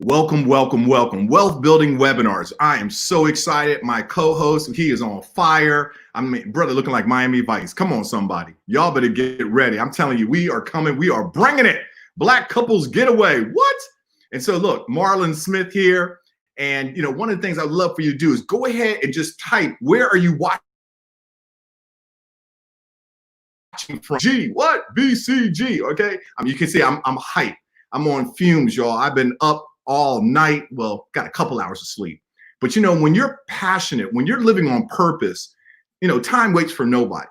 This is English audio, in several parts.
Welcome, welcome, welcome. Wealth building webinars. I am so excited. My co-host, he is on fire. I mean, brother, looking like Miami Vice. Come on, somebody. Y'all better get ready. I'm telling you, we are coming. We are bringing it. Black couples getaway. What? And so look, Marlon Smith here. And, one of the things I'd love for you to do is go ahead and just type, where are you watching from? G, what? BCG, okay? You can see I'm hyped. I'm on fumes, y'all. I've been up all night. Well, got a couple hours of sleep. But when you're passionate, when you're living on purpose, time waits for nobody.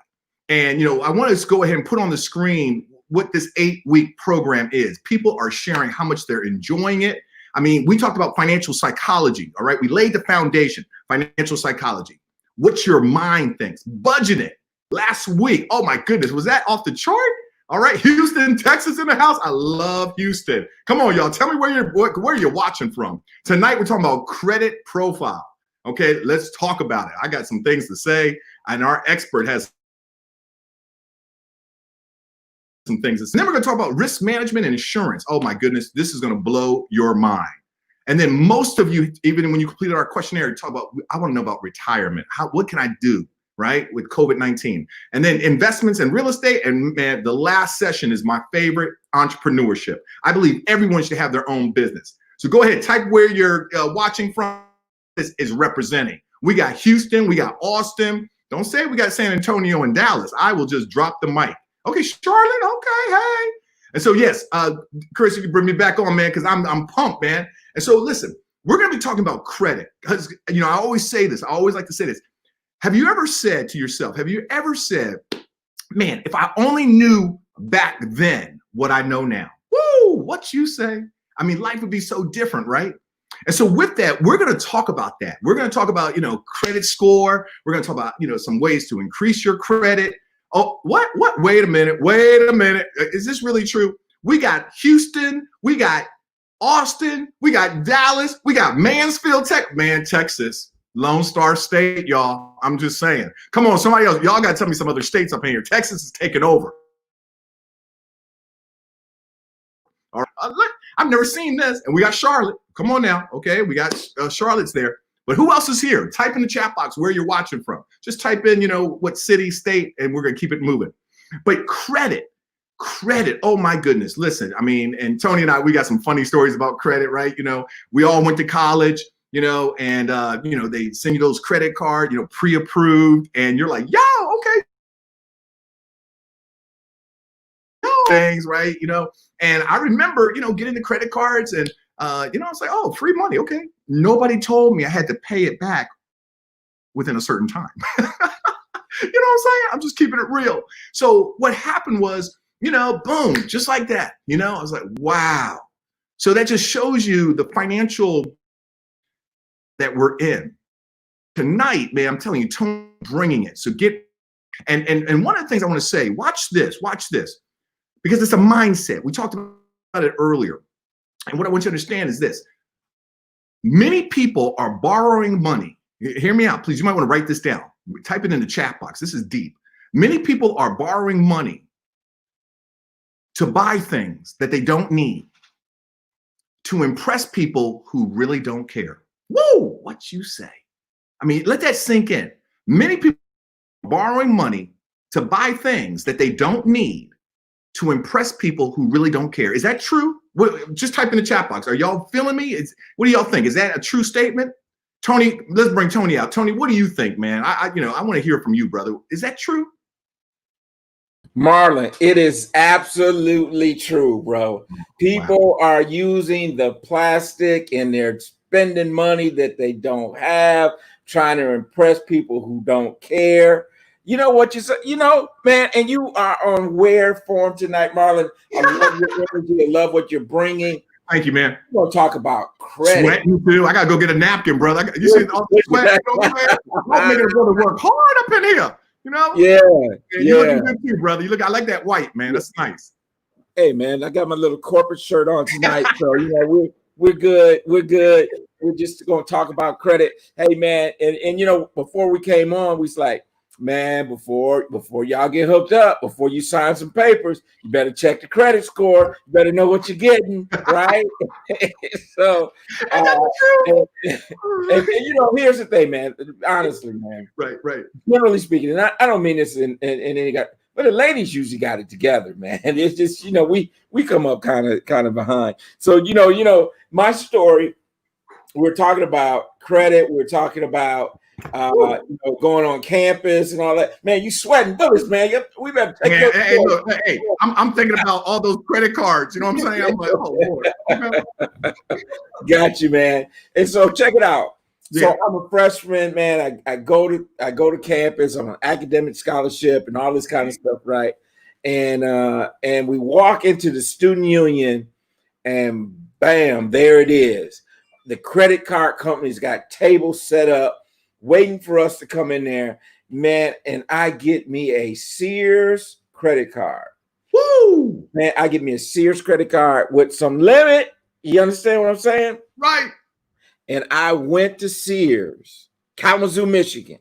And I want to go ahead and put on the screen what this 8-week program is. People are sharing how much they're enjoying it. I mean, we talked about financial psychology, all right? We laid the foundation, financial psychology. What your mind thinks, budgeting. Last week, oh my goodness, was that off the chart? All right, Houston, Texas in the house. I love Houston. Come on, y'all. Tell me where you're watching from. Tonight, we're talking about credit profile. Okay, let's talk about it. I got some things to say, and our expert has some things to say. And then we're going to talk about risk management and insurance. Oh my goodness, this is going to blow your mind. And then most of you, even when you completed our questionnaire, talk about, I want to know about retirement. What can I do? Right, with COVID-19, and then investments and real estate. And man, the last session is my favorite, entrepreneurship. I believe everyone should have their own business. So go ahead, type where you're watching from. This is representing. We got Houston, we got Austin. Don't say we got San Antonio and Dallas. I will just drop the mic. Okay, Charlotte. Okay, hey. And so yes, Chris, you can bring me back on, man, because I'm pumped, man. And so listen, we're going to be talking about credit because I always say this. I always like to say this. Have you ever said to yourself, man, if I only knew back then what I know now, woo, what you say? I mean, life would be so different, right? And so with that, we're going to talk about that. We're going to talk about, credit score. We're going to talk about, some ways to increase your credit. Oh, what? Wait a minute. Is this really true? We got Houston. We got Austin. We got Dallas. We got Mansfield, Texas. Lone Star State, y'all. I'm just saying. Come on, somebody else. Y'all got to tell me some other states up in here. Texas is taking over. All right. Look, I've never seen this. And we got Charlotte. Come on now. Okay, we got Charlotte's there. But who else is here? Type in the chat box where you're watching from. Just type in, what city, state, and we're going to keep it moving. But credit. Oh my goodness. Listen, I mean, and Tony and I, we got some funny stories about credit, right? We all went to college. And they send you those credit cards, pre-approved, and you're like, yo, okay. Things, right? And I remember, getting the credit cards and, I was like, oh, free money. Okay. Nobody told me I had to pay it back within a certain time. You know what I'm saying? I'm just keeping it real. So what happened was, boom, just like that, I was like, wow. So that just shows you the financial that we're in tonight, man. I'm telling you, Tony bringing it. So and one of the things I want to say, watch this, because it's a mindset. We talked about it earlier. And what I want you to understand is this. Many people are borrowing money. Hear me out, please. You might want to write this down. Type it in the chat box. This is deep. Many people are borrowing money to buy things that they don't need, to impress people who really don't care. Whoa, what you say? I mean, let that sink in. Many people are borrowing money to buy things that they don't need to impress people who really don't care. Is that true? Just type in the chat box. Are y'all feeling me? What do y'all think? Is that a true statement? Tony, let's bring Tony out. Tony, what do you think, man? I want to hear from you, brother. Is that true? Marlon, it is absolutely true, bro. People are using the plastic and they're spending money that they don't have, trying to impress people who don't care. You know what you say, man, and you are on rare form tonight, Marlon. I love your energy. I love what you're bringing. Thank you, man. We're going to talk about credit. Sweating too. I got to go get a napkin, brother. You see all the sweat? I'm making a brother work hard up in here. Yeah. You're looking good too, brother. I like that white, man. That's nice. Hey, man, I got my little corporate shirt on tonight, so we're good. We're good. We're just going to talk about credit. Hey, man, and before we came on, we was like, man, before y'all get hooked up, before you sign some papers, you better check the credit score. You better know what you're getting, right? So, Ain't that the truth? and here's the thing, man. Honestly, man. Right. Generally speaking, and I don't mean this in any guy, but the ladies usually got it together, man. It's just we come up kind of behind. So my story. We're talking about credit. We're talking about going on campus and all that. Man, you sweating bullets, man. We better take hey, look, hey, I'm thinking about all those credit cards. You know what I'm saying? I'm like, oh Lord. Got you, man. And so check it out. Yeah. So I'm a freshman, man. I go to campus on an academic scholarship and all this kind of stuff, right? And we walk into the student union, and bam, there it is. The credit card company's got tables set up, waiting for us to come in there, man. And I get me a Sears credit card. Woo! Man, I get me a Sears credit card with some limit. You understand what I'm saying? Right. And I went to Sears, Kalamazoo, Michigan.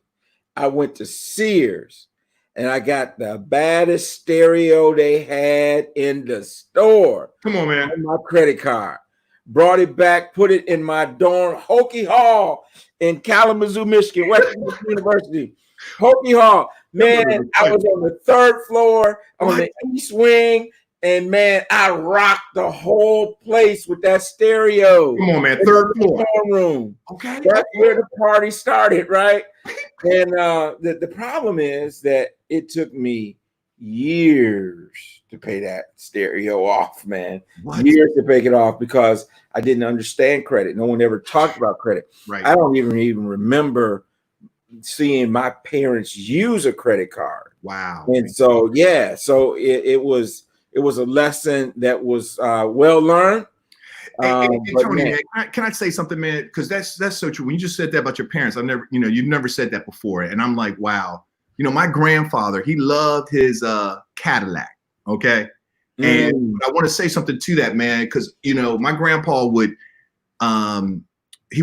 I went to Sears, and I got the baddest stereo they had in the store. Come on, man. On my credit card. Brought it back, put it in my dorm, Hokie Hall in Kalamazoo, Michigan, Western University. Hokie Hall. Man, I was on the third floor on the east wing, and man, I rocked the whole place with that stereo. Come on, man. Third floor. Room. Okay. That's where the party started, right? And the problem is that it took me years to pay that stereo off, man. What? Years to pay it off because I didn't understand credit. No one ever talked about credit. Right. I don't even remember seeing my parents use a credit card. Wow. And so it was a lesson that was well learned. Hey, Tony, man, can I say something, man? Because that's so true. When you just said that about your parents, you've never said that before, and I'm like, wow. My grandfather, he loved his Cadillac. Okay. And I want to say something to that, man, because, my grandpa would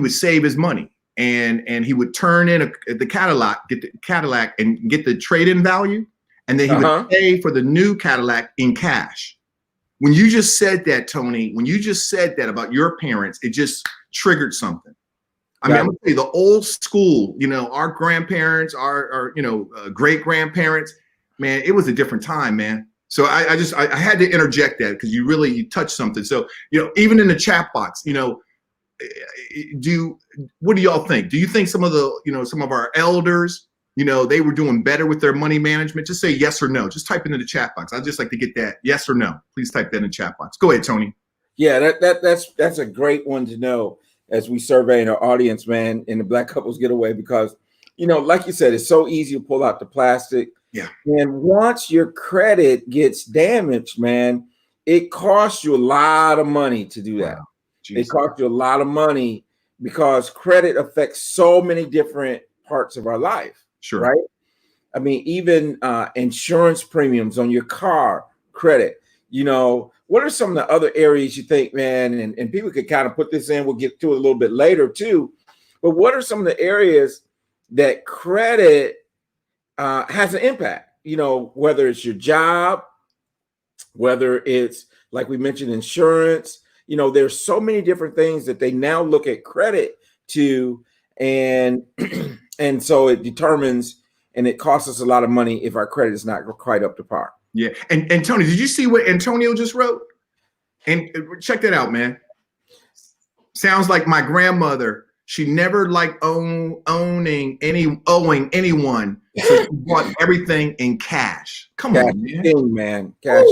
save his money and he would turn in the Cadillac, get the Cadillac and get the trade-in value. And then he would pay for the new Cadillac in cash. When you just said that, Tony, when you just said that about your parents, it just triggered something. I mean, I'm gonna tell you, the old school, our grandparents, our great grandparents, man, it was a different time, man. So I had to interject that because you touched something. So, even in the chat box, what do y'all think? Do you think some of our elders, they were doing better with their money management? Just say yes or no. Just type into the chat box. I'd just like to get that yes or no. Please type that in the chat box. Go ahead, Tony. Yeah, that's a great one to know as we survey our audience, man, in the Black Couples Getaway, because, like you said, it's so easy to pull out the plastic. Yeah. And once your credit gets damaged, man, it costs you a lot of money to do that. Wow. It costs you a lot of money because credit affects so many different parts of our life. Sure. Right. I mean, even insurance premiums on your car, credit, what are some of the other areas you think, man, and people could kind of put this in, we'll get to it a little bit later too, but what are some of the areas that credit has an impact, whether it's your job, whether it's, like we mentioned, insurance, there's so many different things that they now look at credit to, and so it determines, and it costs us a lot of money if our credit is not quite up to par. Yeah. And Tony, did you see what Antonio just wrote? And check that out, man. Sounds like my grandmother. She never liked owing anyone. So she bought everything in cash. Come on, man. Cash.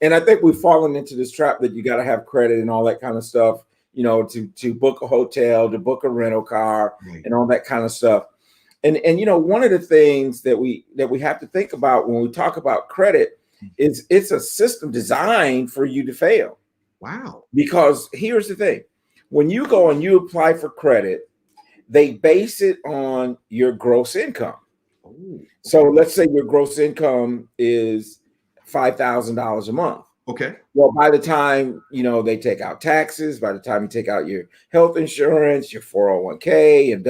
And I think we've fallen into this trap that you got to have credit and all that kind of stuff, to book a hotel, to book a rental car, and all that kind of stuff. And one of the things that we have to think about when we talk about credit is it's a system designed for you to fail. Wow. Because here's the thing. When you go and you apply for credit, they base it on your gross income. Ooh. So let's say your gross income is $5,000 a month. Okay. Well, by the time, they take out taxes, by the time you take out your health insurance, your 401k and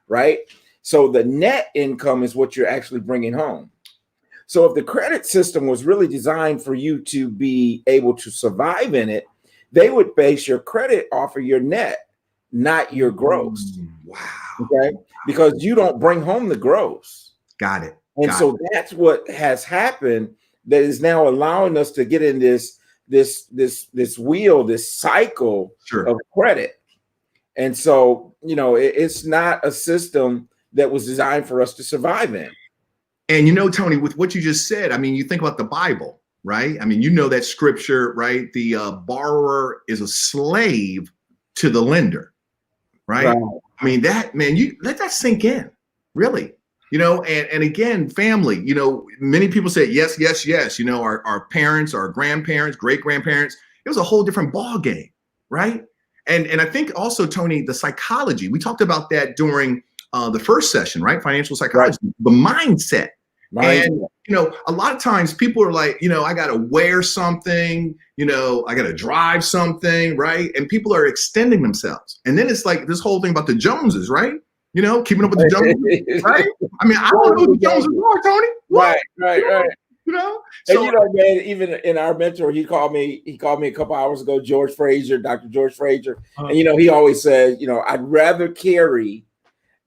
right? So the net income is what you're actually bringing home. So if the credit system was really designed for you to be able to survive in it, they would base your credit off of your net, not your gross. Wow. Okay. Because you don't bring home the gross. Got it. And so that's what has happened that is now allowing us to get in this wheel, this cycle of credit. And so, it's not a system that was designed for us to survive in. And Tony, with what you just said, I mean, you think about the Bible, right? I mean, that scripture, right? The borrower is a slave to the lender, right? I mean, that, man, you let that sink in, really. And again, family, many people say yes, yes, yes. Our parents, our grandparents, great grandparents, it was a whole different ball game, right? And I think also, Tony, the psychology, we talked about that during the first session, right? Financial psychology, the mindset. And, a lot of times people are like, I got to wear something, I got to drive something, right? And people are extending themselves. And then it's like this whole thing about the Joneses, right? Keeping up with the Joneses, right? I mean, I don't know who the Joneses are, Tony. Right. So, and man, even in our mentor, he called me a couple hours ago, Dr. George Fraser. And, he always says, I'd rather carry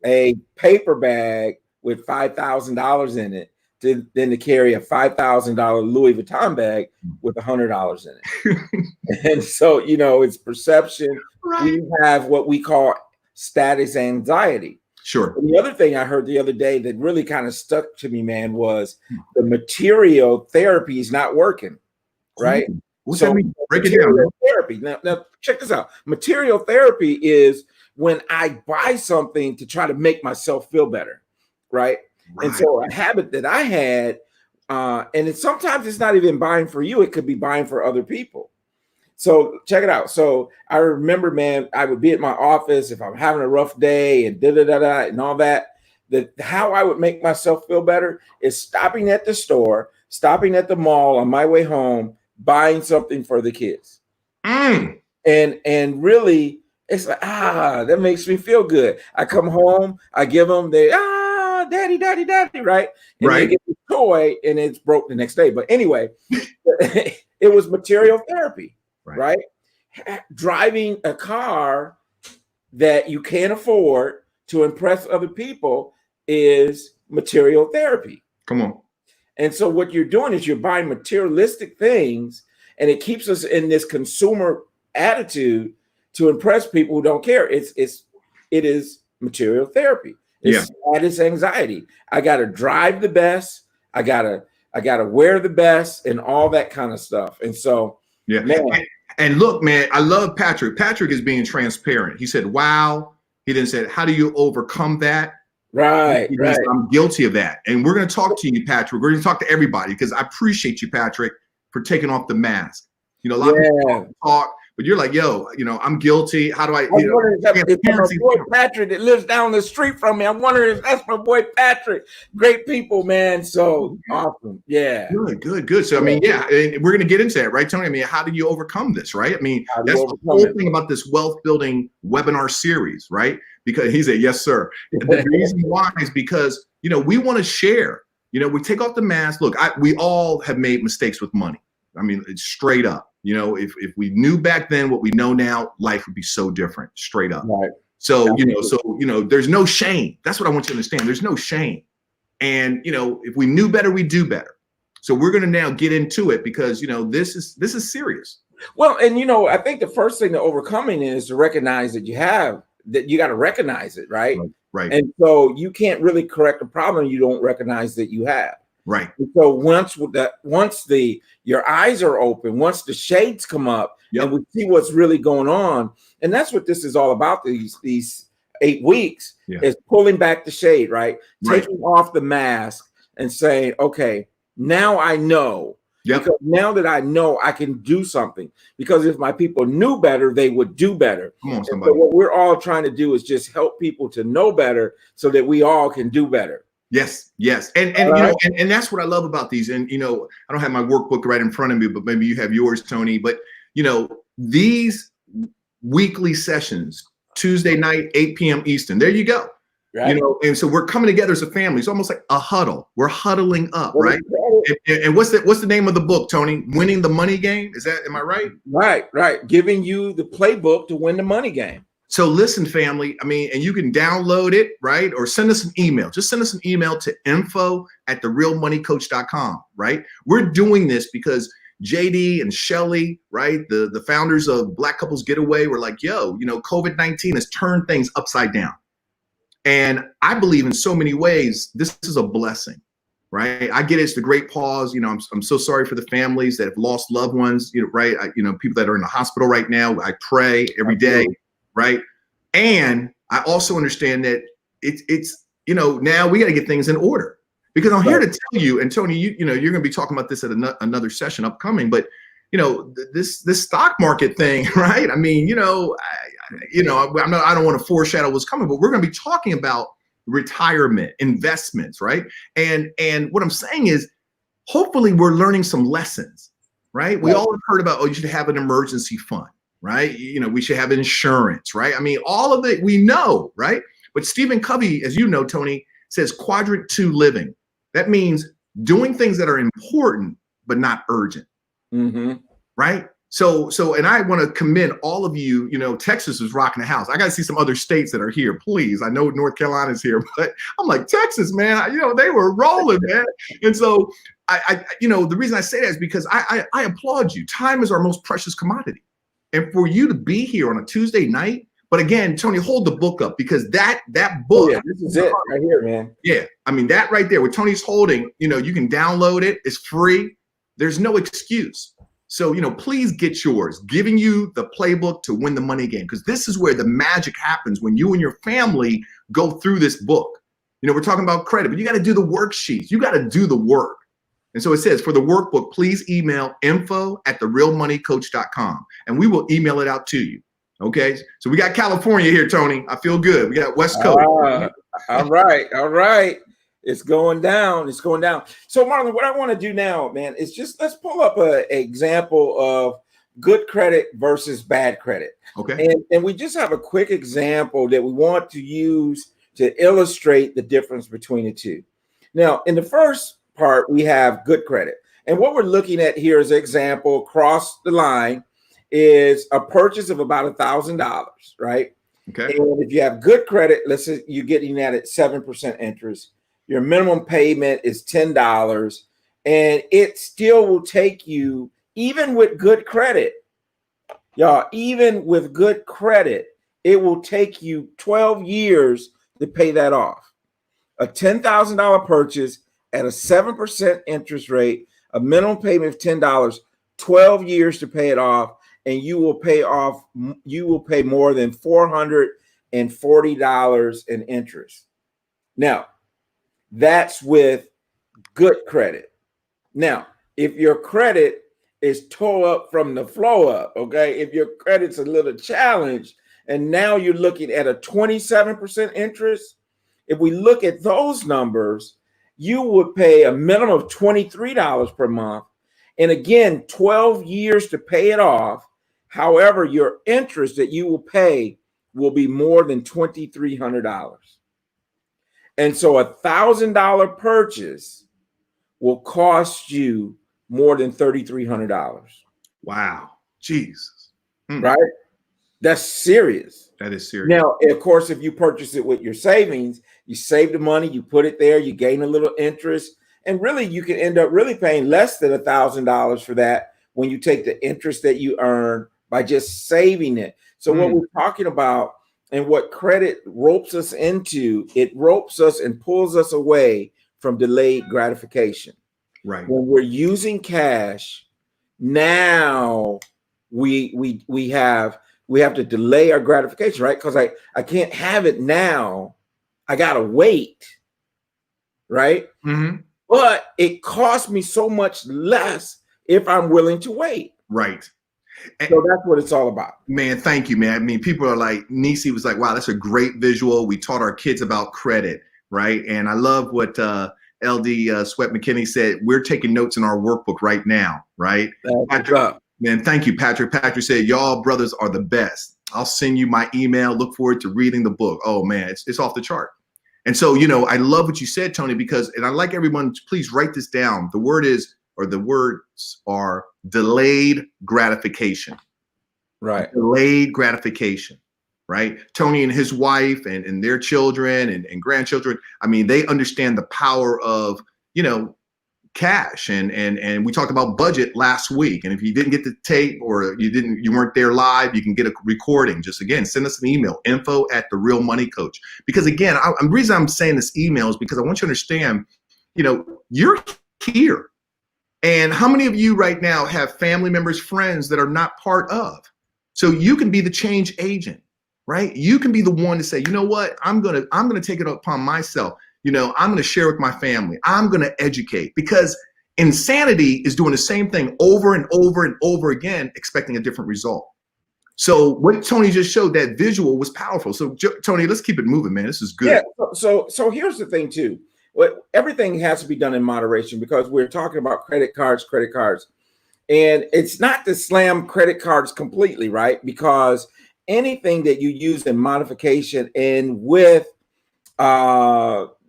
a paper bag with $5,000 in it than to carry a $5,000 Louis Vuitton bag with $100 in it. And so, it's perception. Right. We have what we call status anxiety. Sure. And the other thing I heard the other day that really kind of stuck to me, man, was the material therapy is not working. Right. What's that mean? Break it down. Therapy. Now, check this out. Material therapy is when I buy something to try to make myself feel better. Right. And so a habit that I had, and sometimes it's not even buying for you. It could be buying for other people. So check it out. So I remember, man, I would be at my office if I'm having a rough day and and all that. How I would make myself feel better is stopping at the store, stopping at the mall on my way home, buying something for the kids. And really, it's like, that makes me feel good. I come home, I give them daddy, right? And they get the toy and it's broke the next day. But anyway, it was material therapy. Right? Driving a car that you can't afford to impress other people is material therapy. Come on. And so what you're doing is you're buying materialistic things, and it keeps us in this consumer attitude to impress people who don't care. It is material therapy. It's status anxiety. I got to drive the best. I gotta wear the best, and all that kind of stuff. And so, man. And look, man, I love Patrick. Patrick is being transparent. He said, wow. He then said, how do you overcome that? Right. I'm guilty of that. And we're going to talk to you, Patrick. We're going to talk to everybody because I appreciate you, Patrick, for taking off the mask. A lot of people talk, but you're like, yo, I'm guilty. How do I? It's my boy Patrick that lives down the street from me. I'm wondering if that's my boy Patrick. Great people, man. So awesome. Yeah. Good. So, I mean, and we're going to get into that, right, Tony? I mean, how do you overcome this, right? I mean, that's the whole thing about this wealth building webinar series, right? Because he said, yes, sir. The reason why is because, we want to share. We take off the mask. Look, we all have made mistakes with money. I mean, it's straight up. If we knew back then what we know now, life would be so different, straight up. Right. So, there's no shame. That's what I want you to understand. There's no shame. And, if we knew better, we do better. So we're going to now get into it because, this is serious. Well, and, I think the first thing to overcoming is to recognize that you got to recognize it. Right. Right. And so you can't really correct a problem you don't recognize that you have. Right. And so once your eyes are open, once the shades come up and we see what's really going on, and that's what this is all about. These 8 weeks is pulling back the shade, right? Taking off the mask and saying, okay, now I know. Because now that I know, I can do something. Because if my people knew better, they would do better. Come on, somebody. So what we're all trying to do is just help people to know better so that we all can do better. Yes. And and that's what I love about these. And, I don't have my workbook right in front of me, but maybe you have yours, Tony. But, these weekly sessions, Tuesday night, 8 p.m. Eastern, there you go. Right. And so we're coming together as a family. It's almost like a huddle. We're huddling up, right? And what's the name of the book, Tony? Winning the Money Game? Am I right? Right. Giving you the playbook to win the money game. So listen, family, and you can download it, right? Or send us an email. Just send us an email to info@therealmoneycoach.com, right? We're doing this because JD and Shelly, right? The founders of Black Couples Getaway were like, yo, COVID-19 has turned things upside down. And I believe in so many ways, this is a blessing, right? I get it's the great pause. I'm so sorry for the families that have lost loved ones, right? People that are in the hospital right now. I pray every day, right? And I also understand that it's now we got to get things in order, because I'm here to tell you, and Tony, you're going to be talking about this at another session upcoming, but this stock market thing, right? I don't want to foreshadow what's coming, but we're going to be talking about retirement, investments, right? And what I'm saying is, hopefully we're learning some lessons, right? We all have heard about, you should have an emergency fund, right? We should have insurance, right? All of it we know, right? But Stephen Covey, as you know, Tony, says quadrant 2 living. That means doing things that are important, but not urgent, right? So, and I want to commend all of you. Texas is rocking the house. I got to see some other states that are here, please. I know North Carolina's here, but I'm like, Texas, man, they were rolling, man. And so the reason I say that is because I applaud you. Time is our most precious commodity. And for you to be here on a Tuesday night, but again, Tony, hold the book up, because that book. Yeah, this is it right here, man. Yeah. That right there, what Tony's holding, you can download it. It's free. There's no excuse. So, please get yours, giving you the playbook to win the money game, because this is where the magic happens when you and your family go through this book. We're talking about credit, but you got to do the worksheets. You got to do the work. And so it says, for the workbook, please email info@therealmoneycoach.com, and we will email it out to you. Okay. So we got California here, Tony. I feel good. We got West Coast. All right. It's going down. So Marlon, what I want to do now, man, is just let's pull up an example of good credit versus bad credit. Okay. And we just have a quick example that we want to use to illustrate the difference between the two. Now, in the first part, we have good credit. And what we're looking at here is an example across the line is a purchase of about $1,000, right? Okay. And if you have good credit, let's say you're getting that at 7% interest. Your minimum payment is $10, and it still will take you, even with good credit, y'all, even with good credit, it will take you 12 years to pay that off. A $10,000 purchase at a 7% interest rate, a minimum payment of $10, 12 years to pay it off, and you will pay more than $440 in interest. Now, that's with good credit. Now, if your credit is tore up from the flow up, okay, if your credit's a little challenged and now you're looking at a 27% interest, if we look at those numbers, you would pay a minimum of $23 per month. And again, 12 years to pay it off. However, your interest that you will pay will be more than $2,300. And so $1,000 purchase will cost you more than $3,300. Wow. Jesus. Right? That's serious. That is serious. Now, of course, if you purchase it with your savings, you save the money, you put it there, you gain a little interest, and really you can end up really paying less than $1,000 for that when you take the interest that you earn by just saving it. So what we're talking about and what credit ropes us into, it ropes us and pulls us away from delayed gratification. Right. When we're using cash, now we have to delay our gratification, right? Because I can't have it now. I gotta wait, right? But it costs me so much less if I'm willing to wait. Right. So that's what it's all about. Man, thank you, man. People are like, Nisi was like, wow, that's a great visual. We taught our kids about credit, right? And I love what LD Sweat McKinney said. We're taking notes in our workbook right now, right? Patrick, man, thank you, Patrick. Patrick said, y'all brothers are the best. I'll send you my email. Look forward to reading the book. Oh, man, it's off the chart. And so, I love what you said, Tony, because, and I like everyone to please write this down. The words are delayed gratification. Right. Delayed gratification, right? Tony and his wife and their children and grandchildren, I mean, they understand the power of, cash. And we talked about budget last week. And if you didn't get the tape or you weren't there live, you can get a recording. Just again, send us an email, info@therealmoneycoach. Because again, the reason I'm saying this email is because I want you to understand, you're here. And how many of you right now have family members, friends that are not part of? So you can be the change agent, right? You can be the one to say, you know what, I'm gonna take it upon myself. I'm gonna share with my family. I'm gonna educate, because insanity is doing the same thing over and over and over again, expecting a different result. So what Tony just showed, that visual was powerful. So Tony, let's keep it moving, man. This is good. Yeah. So here's the thing too. Everything has to be done in moderation, because we're talking about credit cards. And it's not to slam credit cards completely, right? Because anything that you use in modification and with,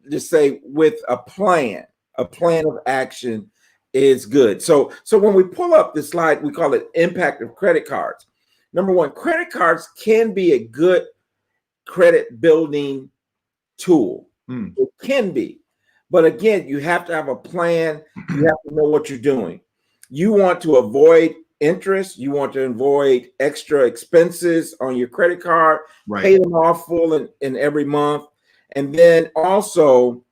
just say with a plan of action is good. So when we pull up the slide, we call it impact of credit cards. Number one, credit cards can be a good credit building tool. It can be. But again, you have to have a plan. You have to know what you're doing. You want to avoid interest. You want to avoid extra expenses on your credit card, right. Pay them off full in every month. And then also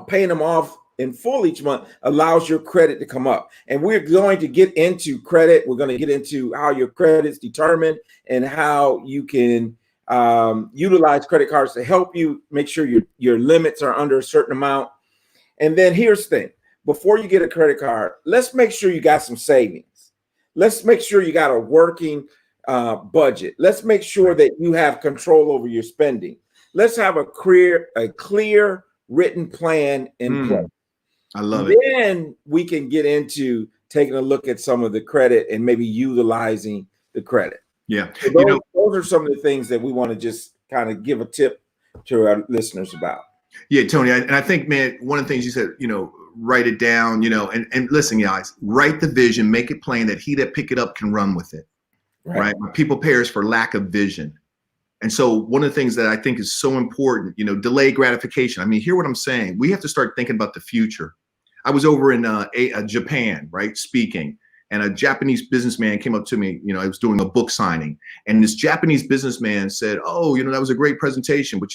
paying them off in full each month allows your credit to come up. And we're going to get into credit. We're going to get into how your credit's determined and how you can utilize credit cards to help you make sure your limits are under a certain amount. And then here's the thing. Before you get a credit card, let's make sure you got some savings. Let's make sure you got a working budget. Let's make sure that you have control over your spending. Let's have a clear written plan in place. I love it. Then we can get into taking a look at some of the credit and maybe utilizing the credit. Yeah. So those are some of the things that we want to just kind of give a tip to our listeners about. Yeah, Tony. And I think, man, one of the things you said, write it down, and listen, guys, write the vision, make it plain that he that pick it up can run with it. Right. People perish for lack of vision. And so one of the things that I think is so important, delayed gratification. I mean, hear what I'm saying. We have to start thinking about the future. I was over in Japan, right, speaking, and a Japanese businessman came up to me. I was doing a book signing, and this Japanese businessman said, "Oh, that was a great presentation, but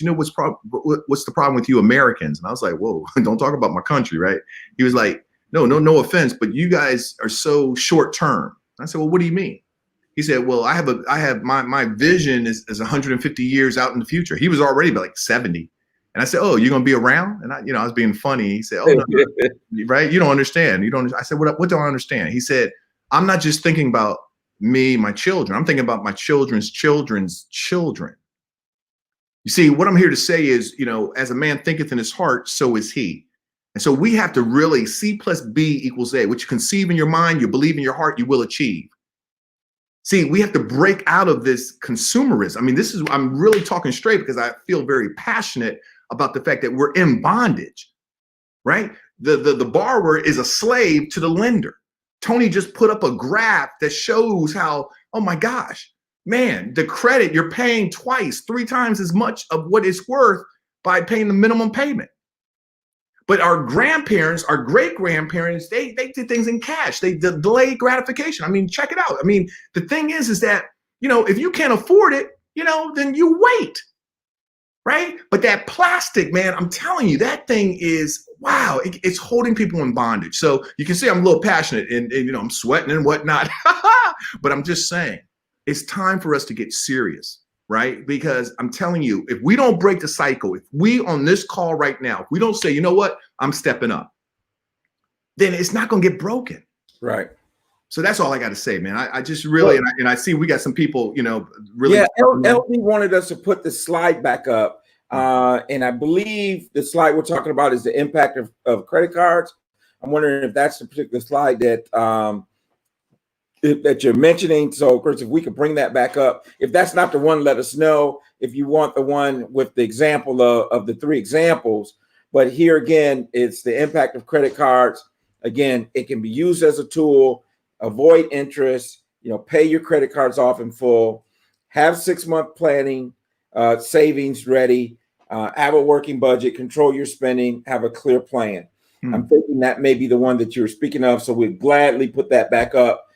what's the problem with you Americans?" And I was like, "Whoa, don't talk about my country, right?" He was like, "No offense, but you guys are so short term." I said, "Well, what do you mean?" He said, "Well, I have my vision is 150 years out in the future." He was already like 70. And I said, "Oh, you're going to be around?" And I was being funny. He said, "Oh, no, right. You don't understand. I said, what don't I understand? He said, "I'm not just thinking about me, my children. I'm thinking about my children's children's children." You see, what I'm here to say is, as a man thinketh in his heart, so is he. And so we have to really C plus B equals A. What you conceive in your mind, you believe in your heart, you will achieve. See, we have to break out of this consumerism. I mean, I'm really talking straight because I feel very passionate about the fact that we're in bondage, right? The borrower is a slave to the lender. Tony just put up a graph that shows how, oh my gosh, man, the credit, you're paying twice, 3 times as much of what it's worth by paying the minimum payment. But our grandparents, our great grandparents, they did things in cash. They delayed gratification. I mean, check it out. I mean, the thing is that, if you can't afford it, then you wait. Right. But that plastic, man, I'm telling you, that thing is, wow, it's holding people in bondage. So you can see I'm a little passionate and I'm sweating and whatnot. But I'm just saying it's time for us to get serious. Right. Because I'm telling you, if we don't break the cycle, if we on this call right now, if we don't say, you know what, I'm stepping up, then it's not going to get broken. Right. So that's all I got to say, man. I just really, and I see we got some people, really. Yeah, LD wanted us to put the slide back up. And I believe the slide we're talking about is the impact of credit cards. I'm wondering if that's the particular slide that that you're mentioning. So, Chris, if we could bring that back up, if that's not the one, let us know. If you want the one with the example of the 3 examples, but here again, it's the impact of credit cards. Again, it can be used as a tool. Avoid interest. Pay your credit cards off in full. Have 6-month planning, savings ready. Have a working budget. Control your spending. Have a clear plan. I'm thinking that may be the one that you were speaking of. So we'd gladly put that back up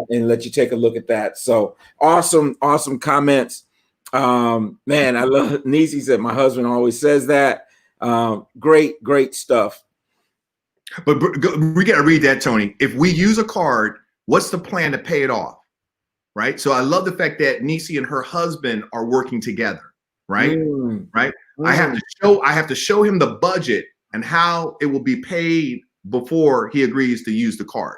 and let you take a look at that. So awesome comments. Man, I love Nisi said my husband always says that. Great stuff. But we got to read that, Tony. If we use a card, what's the plan to pay it off? Right. So I love the fact that Nisi and her husband are working together. Right. Right. I have to show him the budget and how it will be paid before he agrees to use the card.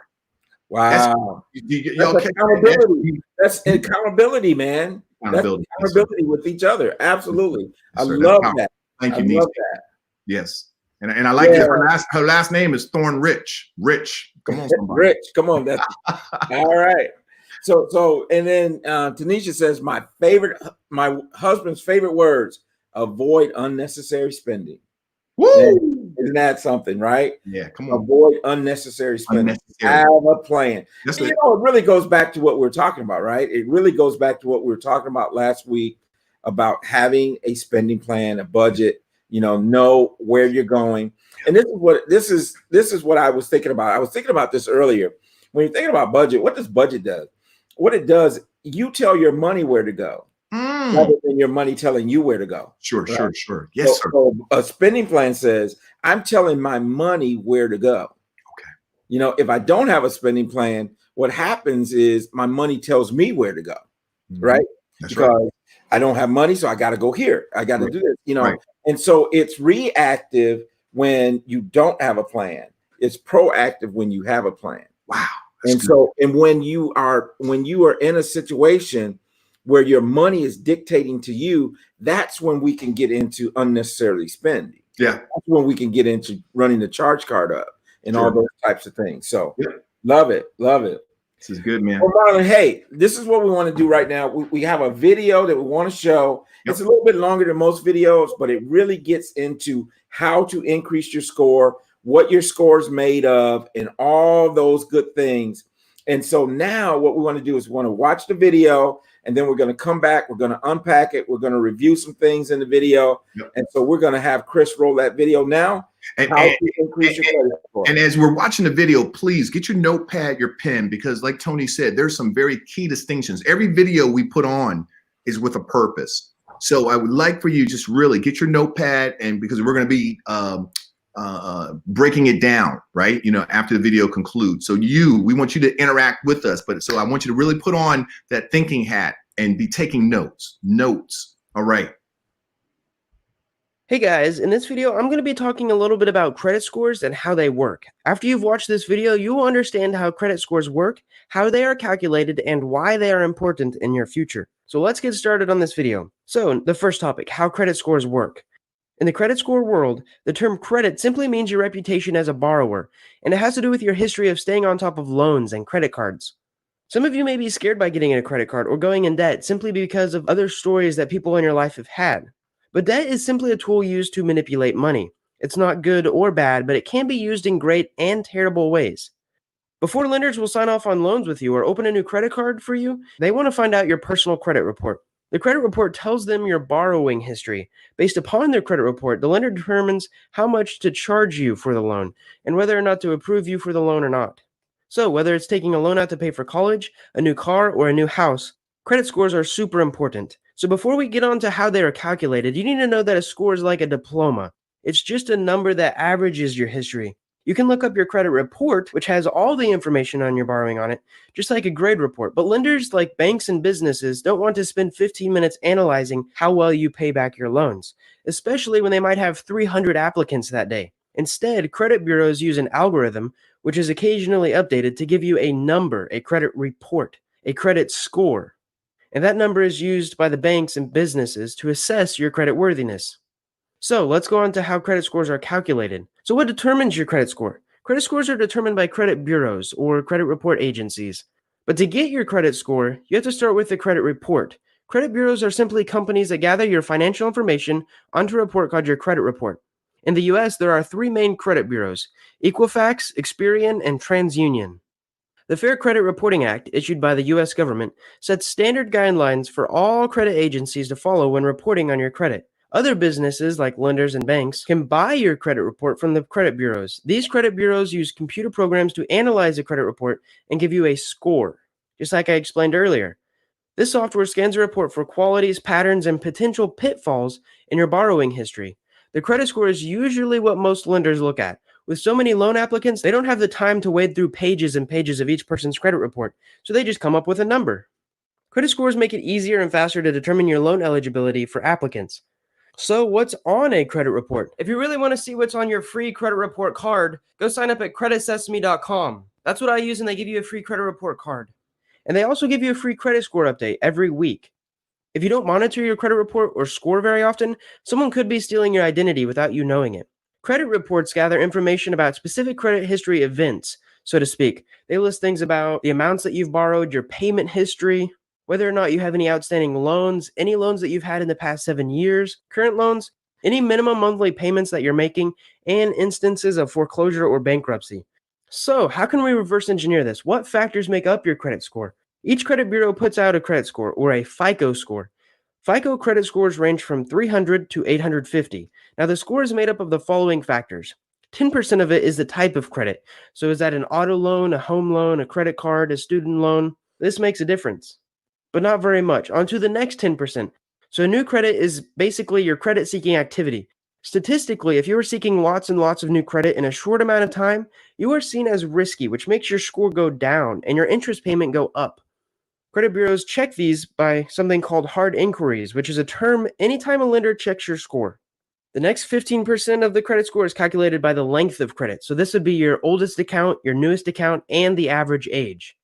Wow. That's accountability. That's accountability, man. Accountability. That's accountability with each other. Absolutely. I love that. Thank you, Nisi. Yes. And I like it. Her last name is Thorn Rich. Rich. Come on, somebody. Rich. Come on. That's all right. So and then Tanisha says my husband's favorite words: avoid unnecessary spending. Woo! Isn't that something, right? Yeah, come on. Avoid unnecessary spending. Have a plan. It really goes back to what we're talking about, right? It really goes back to what we were talking about last week about having a spending plan, a budget. Know where you're going. And this is what I was thinking about. I was thinking about this earlier. When you're thinking about budget, what does budget do? What it does, you tell your money where to go. Rather than your money telling you where to go. Sure. Yes, sir. So a spending plan says, I'm telling my money where to go. Okay. If I don't have a spending plan, what happens is my money tells me where to go. Right? That's because right. I don't have money, so I got to go here. I got to do this, Right. And so it's reactive when you don't have a plan. It's proactive when you have a plan. Wow. And when you are in a situation where your money is dictating to you, that's when we can get into unnecessarily spending. Yeah. That's when we can get into running the charge card up and all those types of things. So love it. This is good, man. Well, Marlon, hey, this is what we want to do right now. We have a video that we want to show. It's a little bit longer than most videos, but it really gets into how to increase your score, what your score is made of, and all those good things. And so now what we want to do is we want to watch the video, and then we're going to come back. We're going to unpack it. We're going to review some things in the video. And so we're going to have Chris roll that video now. And as we're watching the video, please get your notepad, your pen, because like Tony said, there's some very key distinctions. Every video we put on is with a purpose. So I would like for you just really get your notepad, and because we're going to be breaking it down, right? After the video concludes. So we want you to interact with us, but so I want you to really put on that thinking hat and be taking notes. All right. Hey guys, in this video, I'm going to be talking a little bit about credit scores and how they work. After you've watched this video, you will understand how credit scores work, how they are calculated, and why they are important in your future. So let's get started on this video. So the first topic, how credit scores work. In the credit score world, the term credit simply means your reputation as a borrower, and it has to do with your history of staying on top of loans and credit cards. Some of you may be scared by getting a credit card or going in debt simply because of other stories that people in your life have had. But debt is simply a tool used to manipulate money. It's not good or bad, but it can be used in great and terrible ways. Before lenders will sign off on loans with you or open a new credit card for you, they want to find out your personal credit report. The credit report tells them your borrowing history. Based upon their credit report, the lender determines how much to charge you for the loan and whether or not to approve you for the loan or not. So whether it's taking a loan out to pay for college, a new car, or a new house, credit scores are super important. So before we get on to how they are calculated, you need to know that a score is like a diploma. It's just a number that averages your history. You can look up your credit report, which has all the information on your borrowing on it, just like a grade report. But lenders like banks and businesses don't want to spend 15 minutes analyzing how well you pay back your loans, especially when they might have 300 applicants that day. Instead, credit bureaus use an algorithm, which is occasionally updated to give you a number, a credit report, a credit score. And that number is used by the banks and businesses to assess your credit worthiness. So let's go on to how credit scores are calculated. So what determines your credit score? Credit scores are determined by credit bureaus or credit report agencies. But to get your credit score, you have to start with the credit report. Credit bureaus are simply companies that gather your financial information onto a report called your credit report. In the US, there are 3 main credit bureaus: Equifax, Experian, and TransUnion. The Fair Credit Reporting Act, issued by the US government, sets standard guidelines for all credit agencies to follow when reporting on your credit. Other businesses, like lenders and banks, can buy your credit report from the credit bureaus. These credit bureaus use computer programs to analyze the credit report and give you a score, just like I explained earlier. This software scans a report for qualities, patterns, and potential pitfalls in your borrowing history. The credit score is usually what most lenders look at. With so many loan applicants, they don't have the time to wade through pages and pages of each person's credit report, so they just come up with a number. Credit scores make it easier and faster to determine your loan eligibility for applicants. So what's on a credit report? If you really want to see what's on your free credit report card, go sign up at creditsesame.com. That's what I use, and they give you a free credit report card. And they also give you a free credit score update every week. If you don't monitor your credit report or score very often, someone could be stealing your identity without you knowing it. Credit reports gather information about specific credit history events, so to speak. They list things about the amounts that you've borrowed, your payment history, whether or not you have any outstanding loans, any loans that you've had in the past 7 years, current loans, any minimum monthly payments that you're making, and instances of foreclosure or bankruptcy. So, how can we reverse engineer this? What factors make up your credit score? Each credit bureau puts out a credit score, or a FICO score. FICO credit scores range from 300 to 850. Now, the score is made up of the following factors. 10% of it is the type of credit. So is that an auto loan, a home loan, a credit card, a student loan? This makes a difference, but not very much. On to the next 10%. So new credit is basically your credit-seeking activity. Statistically, if you are seeking lots and lots of new credit in a short amount of time, you are seen as risky, which makes your score go down and your interest payment go up. Credit bureaus check these by something called hard inquiries, which is a term anytime a lender checks your score. The next 15% of the credit score is calculated by the length of credit. So this would be your oldest account, your newest account, and the average age.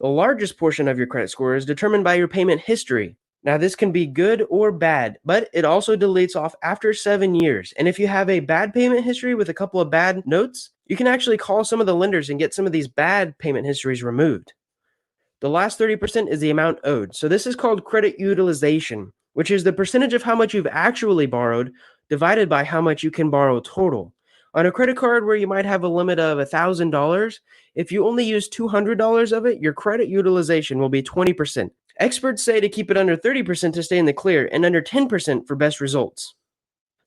The largest portion of your credit score is determined by your payment history. Now, this can be good or bad, but it also deletes off after 7 years. And if you have a bad payment history with a couple of bad notes, you can actually call some of the lenders and get some of these bad payment histories removed. The last 30% is the amount owed. So this is called credit utilization, which is the percentage of how much you've actually borrowed divided by how much you can borrow total. On a credit card where you might have a limit of $1,000, if you only use $200 of it, your credit utilization will be 20%. Experts say to keep it under 30% to stay in the clear and under 10% for best results.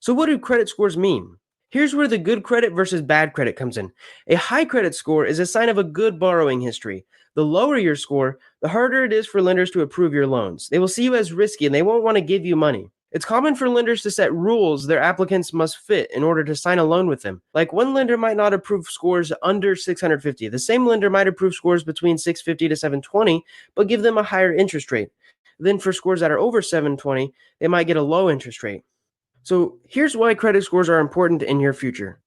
So what do credit scores mean? Here's where the good credit versus bad credit comes in. A high credit score is a sign of a good borrowing history. The lower your score, the harder it is for lenders to approve your loans. They will see you as risky and they won't want to give you money. It's common for lenders to set rules their applicants must fit in order to sign a loan with them. Like one lender might not approve scores under 650. The same lender might approve scores between 650 to 720, but give them a higher interest rate. Then for scores that are over 720, they might get a low interest rate. So here's why credit scores are important in your future.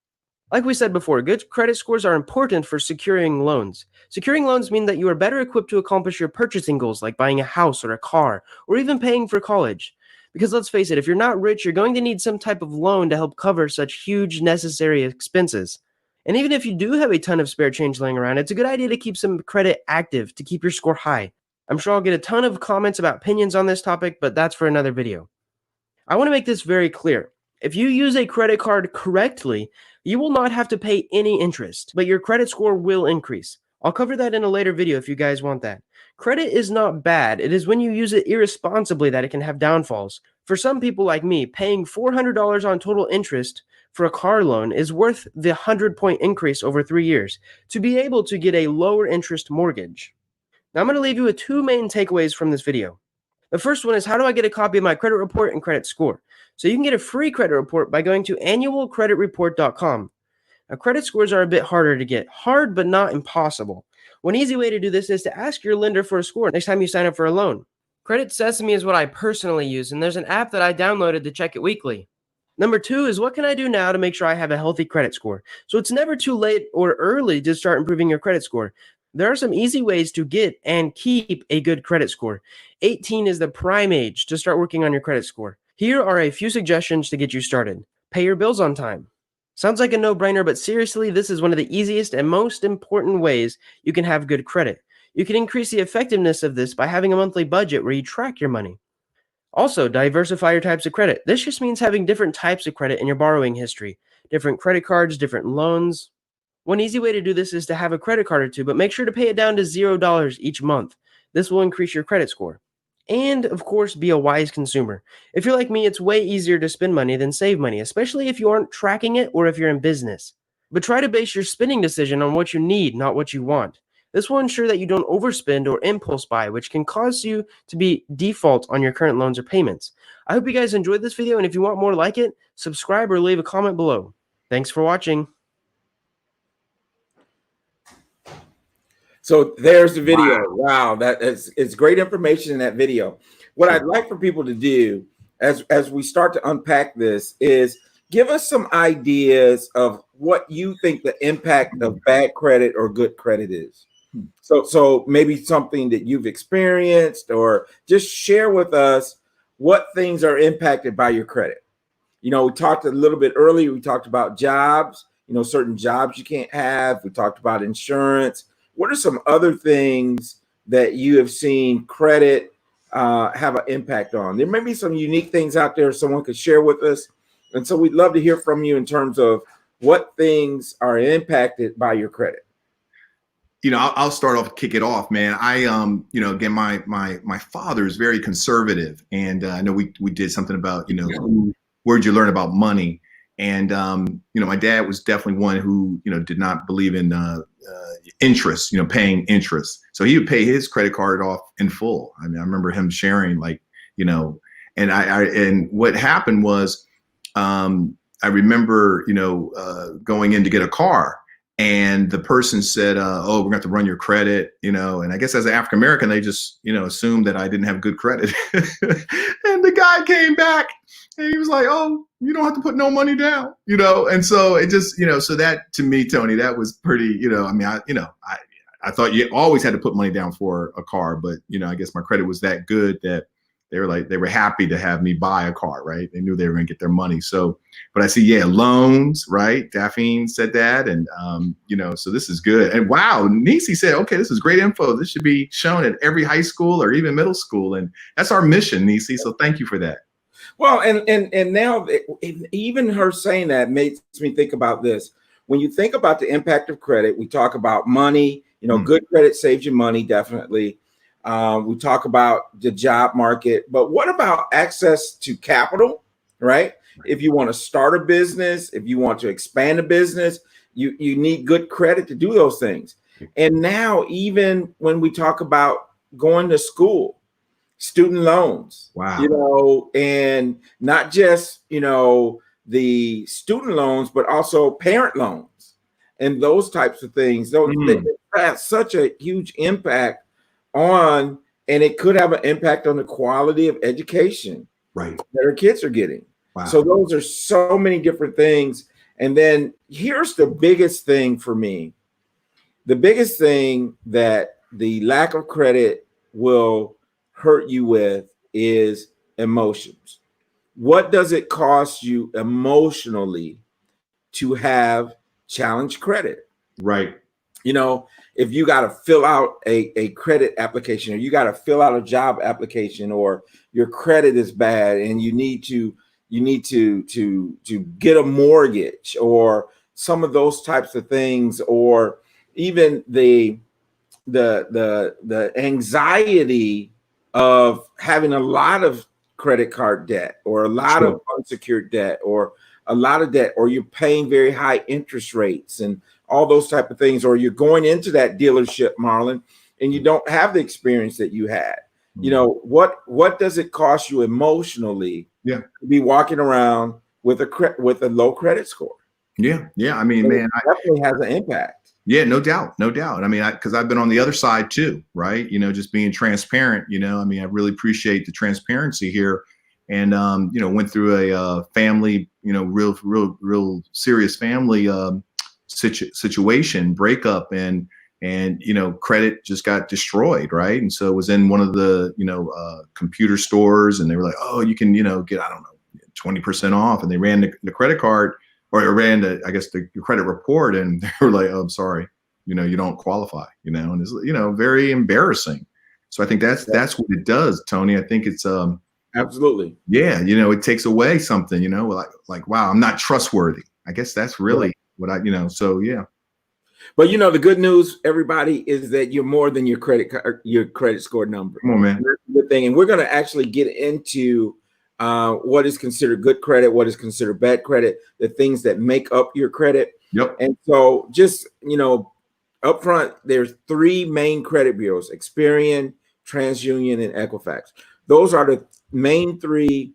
Like we said before, good credit scores are important for securing loans. Securing loans mean that you are better equipped to accomplish your purchasing goals, like buying a house or a car, or even paying for college. Because let's face it, if you're not rich, you're going to need some type of loan to help cover such huge necessary expenses. And even if you do have a ton of spare change laying around, it's a good idea to keep some credit active to keep your score high. I'm sure I'll get a ton of comments about opinions on this topic, but that's for another video. I want to make this very clear. If you use a credit card correctly, you will not have to pay any interest, but your credit score will increase. I'll cover that in a later video if you guys want that. Credit is not bad. It is when you use it irresponsibly that it can have downfalls. For some people like me, paying $400 on total interest for a car loan is worth the 100-point increase over 3 years to be able to get a lower interest mortgage. Now I'm going to leave you with 2 main takeaways from this video. The first one is, how do I get a copy of my credit report and credit score? So you can get a free credit report by going to annualcreditreport.com. Now, credit scores are a bit harder to get. Hard, but not impossible. One easy way to do this is to ask your lender for a score next time you sign up for a loan. Credit Sesame is what I personally use, and there's an app that I downloaded to check it weekly. Number 2 is, what can I do now to make sure I have a healthy credit score? So it's never too late or early to start improving your credit score. There are some easy ways to get and keep a good credit score. 18 is the prime age to start working on your credit score. Here are a few suggestions to get you started. Pay your bills on time. Sounds like a no-brainer, but seriously, this is one of the easiest and most important ways you can have good credit. You can increase the effectiveness of this by having a monthly budget where you track your money. Also, diversify your types of credit. This just means having different types of credit in your borrowing history, different credit cards, different loans. One easy way to do this is to have a credit card or two, but make sure to pay it down to $0 each month. This will increase your credit score. And, of course, be a wise consumer. If you're like me, it's way easier to spend money than save money, especially if you aren't tracking it or if you're in business. But try to base your spending decision on what you need, not what you want. This will ensure that you don't overspend or impulse buy, which can cause you to be default on your current loans or payments. I hope you guys enjoyed this video, and if you want more like it, subscribe or leave a comment below. Thanks for watching. So there's the video. Wow, it's great information in that video. What I'd like for people to do as we start to unpack this is give us some ideas of what you think the impact of bad credit or good credit is. So maybe something that you've experienced, or just share with us what things are impacted by your credit. We talked a little bit earlier, we talked about jobs, certain jobs you can't have. We talked about insurance. What are some other things that you have seen credit have an impact on? There may be some unique things out there someone could share with us. And so we'd love to hear from you in terms of what things are impacted by your credit. I'll start off, kick it off, man. Again, my father is very conservative, and I know we did something about, where'd you learn about money? And, my dad was definitely one who, did not believe in interest, paying interest. So he would pay his credit card off in full. I mean, I remember him sharing, and what happened was, I remember, going in to get a car, and the person said, oh, we're gonna have to run your credit, and I guess as an African-American, they just, assumed that I didn't have good credit. And the guy came back and he was like, oh, you don't have to put no money down, and so it just, so that, to me, Tony, that was pretty, I thought you always had to put money down for a car, but, I guess my credit was that good that they were happy to have me buy a car, right? They knew they were gonna get their money. So, but I see, loans, right? Daphne said that. And, so this is good. And wow, Nisi said, okay, this is great info. This should be shown at every high school or even middle school. And that's our mission, Nisi. So thank you for that. Well, and now even her saying that makes me think about this. When you think about the impact of credit, we talk about money, good credit saves you money, definitely. We talk about the job market, but what about access to capital, right? If you want to start a business, if you want to expand a business, you need good credit to do those things. And now, even when we talk about going to school, student loans, wow, and not just, the student loans, but also parent loans and those types of things. Those they have such a huge impact on, and it could have an impact on the quality of education that our kids are getting. Wow. So those are so many different things. And then here's the biggest thing for me. The biggest thing that the lack of credit will hurt you with is emotions. What does it cost you emotionally to have challenged credit? Right. If you got to fill out a credit application, or you got to fill out a job application, or your credit is bad and you need to get a mortgage, or some of those types of things, or even the anxiety of having a lot of credit card debt, or a lot of unsecured debt, or a lot of debt, or you're paying very high interest rates and all those type of things, or you're going into that dealership, Marlon, and you don't have the experience that you had. What does it cost you emotionally to be walking around with a low credit score? Yeah. I mean, man, it definitely has an impact. Yeah, no doubt. I mean, because I've been on the other side too, right? Just being transparent. I mean, I really appreciate the transparency here, and went through a family, real serious family situation, breakup, and credit just got destroyed, right? And so it was in one of the computer stores, and they were like, oh, you can get, I don't know, 20% off, and they ran the credit card, or ran the credit report, and they were like, oh, I'm sorry, you don't qualify, and it's, very embarrassing. So I think that's what it does, Tony. I think it's absolutely. Yeah, it takes away something, like wow, I'm not trustworthy. I guess that's really what so yeah. But the good news, everybody, is that you're more than your credit score number. Come on, man. That's a good thing. And we're going to actually get into what is considered good credit, what is considered bad credit, the things that make up your credit. Yep. And so just, up front, there's three main credit bureaus: Experian, TransUnion, and Equifax. Those are the main three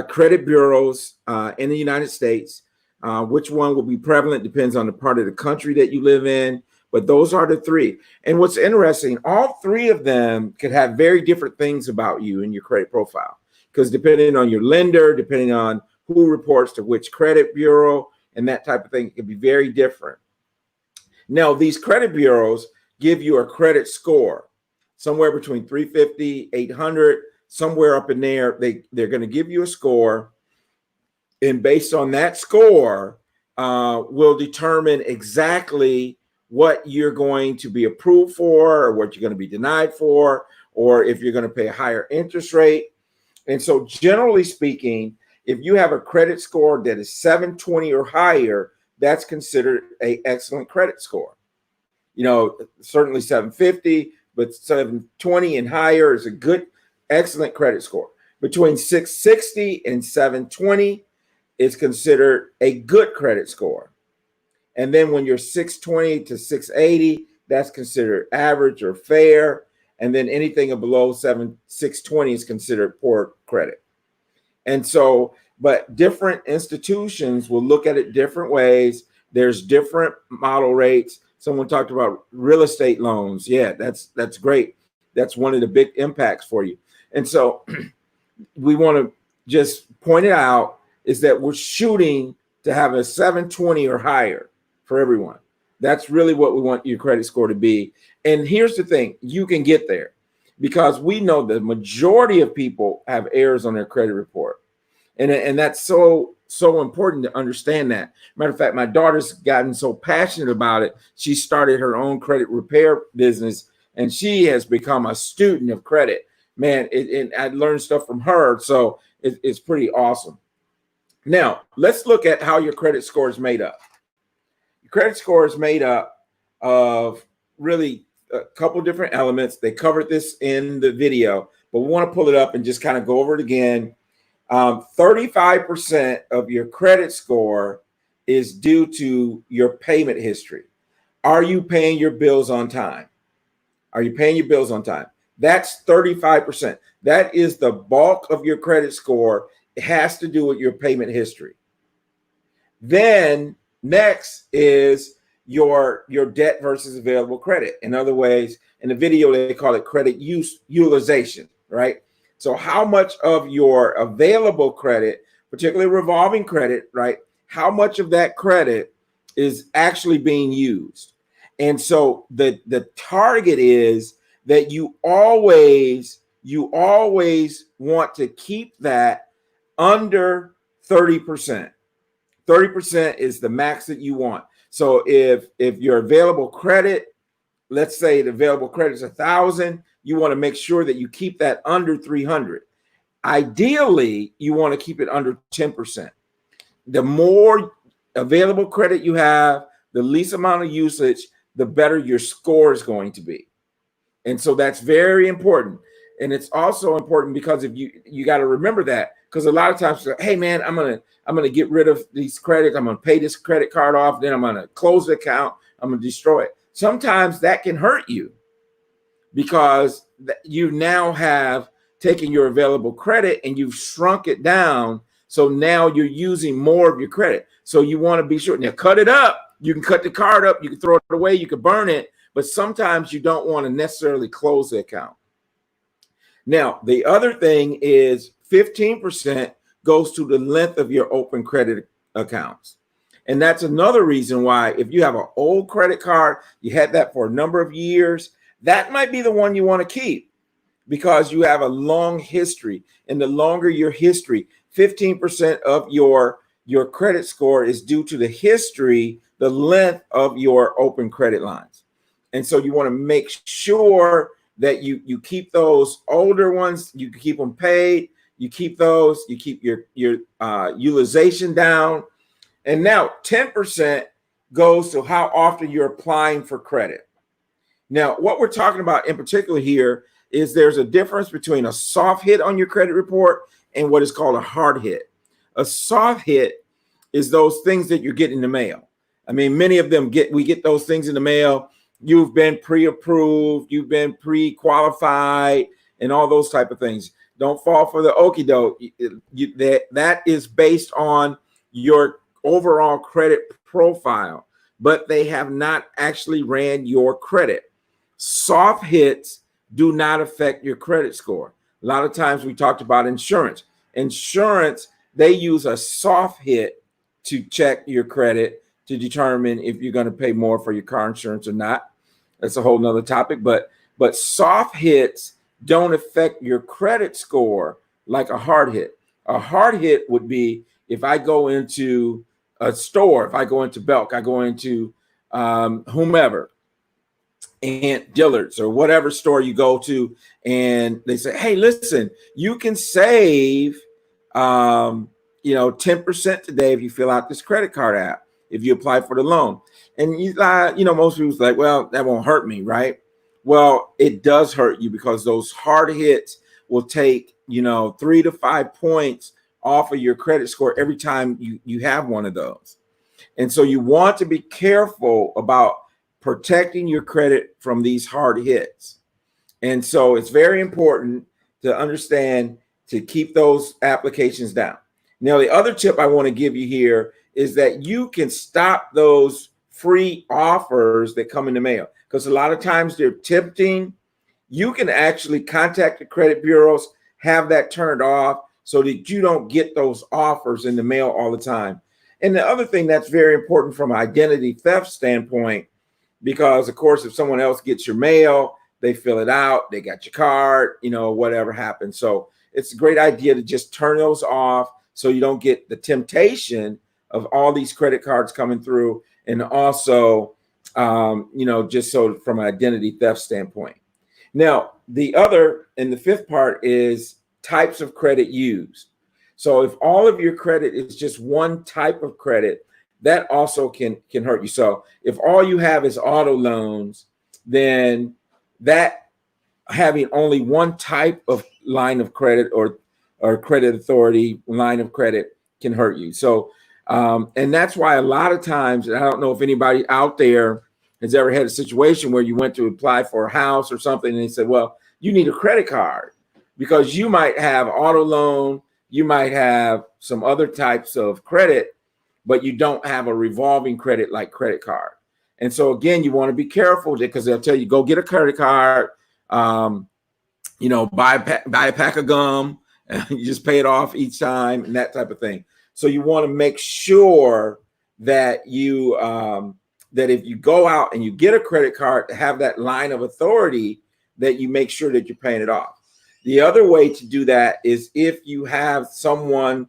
credit bureaus in the United States. Which one will be prevalent depends on the part of the country that you live in, but those are the three. And what's interesting, all three of them could have very different things about you in your credit profile, because depending on your lender, depending on who reports to which credit bureau and that type of thing, it can be very different. Now, these credit bureaus give you a credit score somewhere between 350, 800, somewhere up in there. They're going to give you a score. And based on that score, will determine exactly what you're going to be approved for, or what you're going to be denied for, or if you're going to pay a higher interest rate. And so generally speaking, if you have a credit score that is 720 or higher, that's considered an excellent credit score. Certainly 750, but 720 and higher is a good, excellent credit score. Between 660 and 720 is considered a good credit score. And then when you're 620 to 680, that's considered average or fair. And then anything below 620 is considered poor credit. And so, but different institutions will look at it different ways. There's different model rates. Someone talked about real estate loans. Yeah, that's great. That's one of the big impacts for you. And so we want to just point it out, is that we're shooting to have a 720 or higher for everyone. That's really what we want your credit score to be. And here's the thing, you can get there because we know the majority of people have errors on their credit report. And that's so important to understand that. Matter of fact, my daughter's gotten so passionate about it. She started her own credit repair business, and she has become a student of credit. Man, and I learned stuff from her. So it's pretty awesome. Now, let's look at how your credit score is made up. Your credit score is made up of really a couple different elements. They covered this in the video, but we want to pull it up and just kind of go over it again. 35% of your credit score is due to your payment history. Are you paying your bills on time? Are you paying your bills on time? That's 35%. That is the bulk of your credit score. It has to do with your payment history. Then next is your debt versus available credit. In other ways, in the video, they call it credit utilization, right? So how much of your available credit, particularly revolving credit, right? How much of that credit is actually being used? And so the target is that you always want to keep that under 30%. 30% is the max that you want. So if your available credit, let's say the available credit is 1,000, you want to make sure that you keep that under 300. Ideally, you want to keep it under 10%. The more available credit you have, the least amount of usage, the better your score is going to be. And so that's very important. And it's also important because if you got to remember that, because a lot of times, hey man, I'm gonna get rid of these credits. I'm gonna pay this credit card off. Then I'm gonna close the account. I'm gonna destroy it. Sometimes that can hurt you because you now have taken your available credit and you've shrunk it down. So now you're using more of your credit. So you want to be sure. Now cut it up. You can cut the card up. You can throw it away. You can burn it. But sometimes you don't want to necessarily close the account. Now, the other thing is 15% goes to the length of your open credit accounts. And that's another reason why if you have an old credit card, you had that for a number of years, that might be the one you want to keep because you have a long history. And the longer your history, 15% of your credit score is due to the history the length of your open credit lines. And so you want to make sure that you keep those older ones, you keep them paid, you keep those, you keep your utilization down. And now 10% goes to how often you're applying for credit. Now, what we're talking about in particular here is there's a difference between a soft hit on your credit report and what is called a hard hit. A soft hit is those things that you're getting in the mail. I mean, many of them we get those things in the mail. You've been pre-approved, you've been pre-qualified, and all those type of things. Don't fall for the okie doke. That is based on your overall credit profile, but they have not actually ran your credit. Soft hits do not affect your credit score. A lot of times we talked about insurance. Insurance, they use a soft hit to check your credit to determine if you're going to pay more for your car insurance or not. That's a whole nother topic, but soft hits don't affect your credit score like a hard hit. A hard hit would be if I go into a store, if I go into Belk, I go into whomever, Aunt Dillard's or whatever store you go to, and they say, hey, listen, you can save 10% today if you fill out this credit card app, if you apply for the loan. And most people's like, well, that won't hurt me, right? Well, it does hurt you because those hard hits will take 3 to 5 points off of your credit score every time you have one of those. And so you want to be careful about protecting your credit from these hard hits. And so it's very important to understand to keep those applications down. Now, the other tip I want to give you here is that you can stop those free offers that come in the mail, because a lot of times they're tempting. You can actually contact the credit bureaus, have that turned off so that you don't get those offers in the mail all the time. And the other thing that's very important from an identity theft standpoint, because of course, if someone else gets your mail, they fill it out, they got your card, whatever happens. So it's a great idea to just turn those off so you don't get the temptation of all these credit cards coming through. And also, just so from an identity theft standpoint. Now, the other and the fifth part is types of credit used. So if all of your credit is just one type of credit, that also can hurt you. So if all you have is auto loans, then that having only one type of line of credit or credit authority line of credit can hurt you. So, and that's why a lot of times, and I don't know if anybody out there has ever had a situation where you went to apply for a house or something and they said, well, you need a credit card because you might have auto loan, you might have some other types of credit, but you don't have a revolving credit like credit card. And so again, you want to be careful because they'll tell you, go get a credit card, buy a pack of gum, and you just pay it off each time and that type of thing. So you want to make sure that you that if you go out and you get a credit card to have that line of authority, that you make sure that you're paying it off. The other way to do that is if you have someone,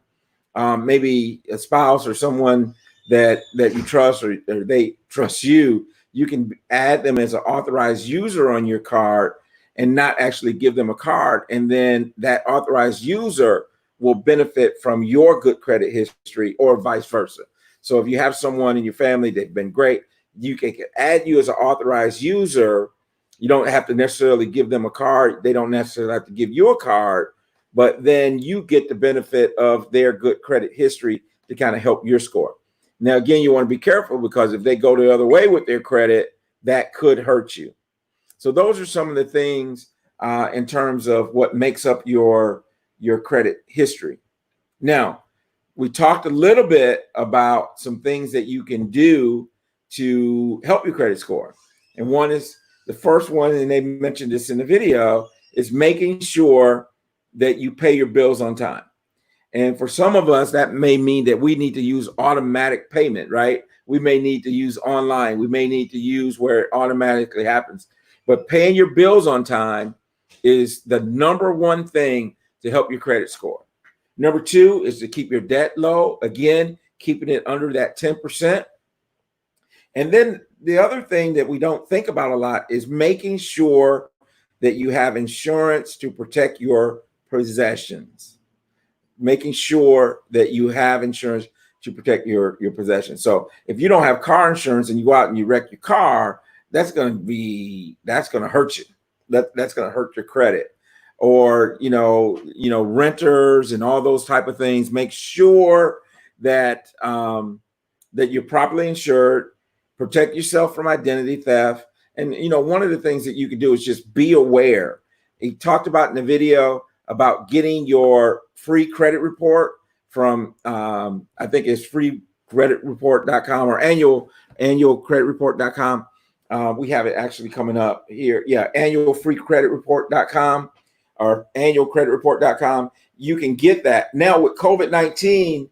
maybe a spouse or someone that you trust or they trust you, you can add them as an authorized user on your card and not actually give them a card. And then that authorized user will benefit from your good credit history or vice versa. So if you have someone in your family that's been great, you can add you as an authorized user. You don't have to necessarily give them a card. They don't necessarily have to give you a card, but then you get the benefit of their good credit history to kind of help your score. Now, again, you want to be careful because if they go the other way with their credit, that could hurt you. So those are some of the things in terms of what makes up your credit history. Now, we talked a little bit about some things that you can do to help your credit score. And one is the first one, and they mentioned this in the video, is making sure that you pay your bills on time. And for some of us, that may mean that we need to use automatic payment, right? We may need to use online. We may need to use where it automatically happens. But paying your bills on time is the number one thing to help your credit score. Number two is to keep your debt low. Again, keeping it under that 10%. And then the other thing that we don't think about a lot is making sure that you have insurance to protect your possessions. Making sure that you have insurance to protect your possessions. So if you don't have car insurance and you go out and you wreck your car, that's going to hurt you. That's going to hurt your credit. Or renters and all those type of things. Make sure that that you're properly insured. Protect yourself from identity theft. And one of the things that you can do is just be aware. He talked about in the video about getting your free credit report from I think it's freecreditreport.com or annualcreditreport.com. We have it actually coming up here. Yeah, annualfreecreditreport.com or annualcreditreport.com. You can get that. Now with COVID-19,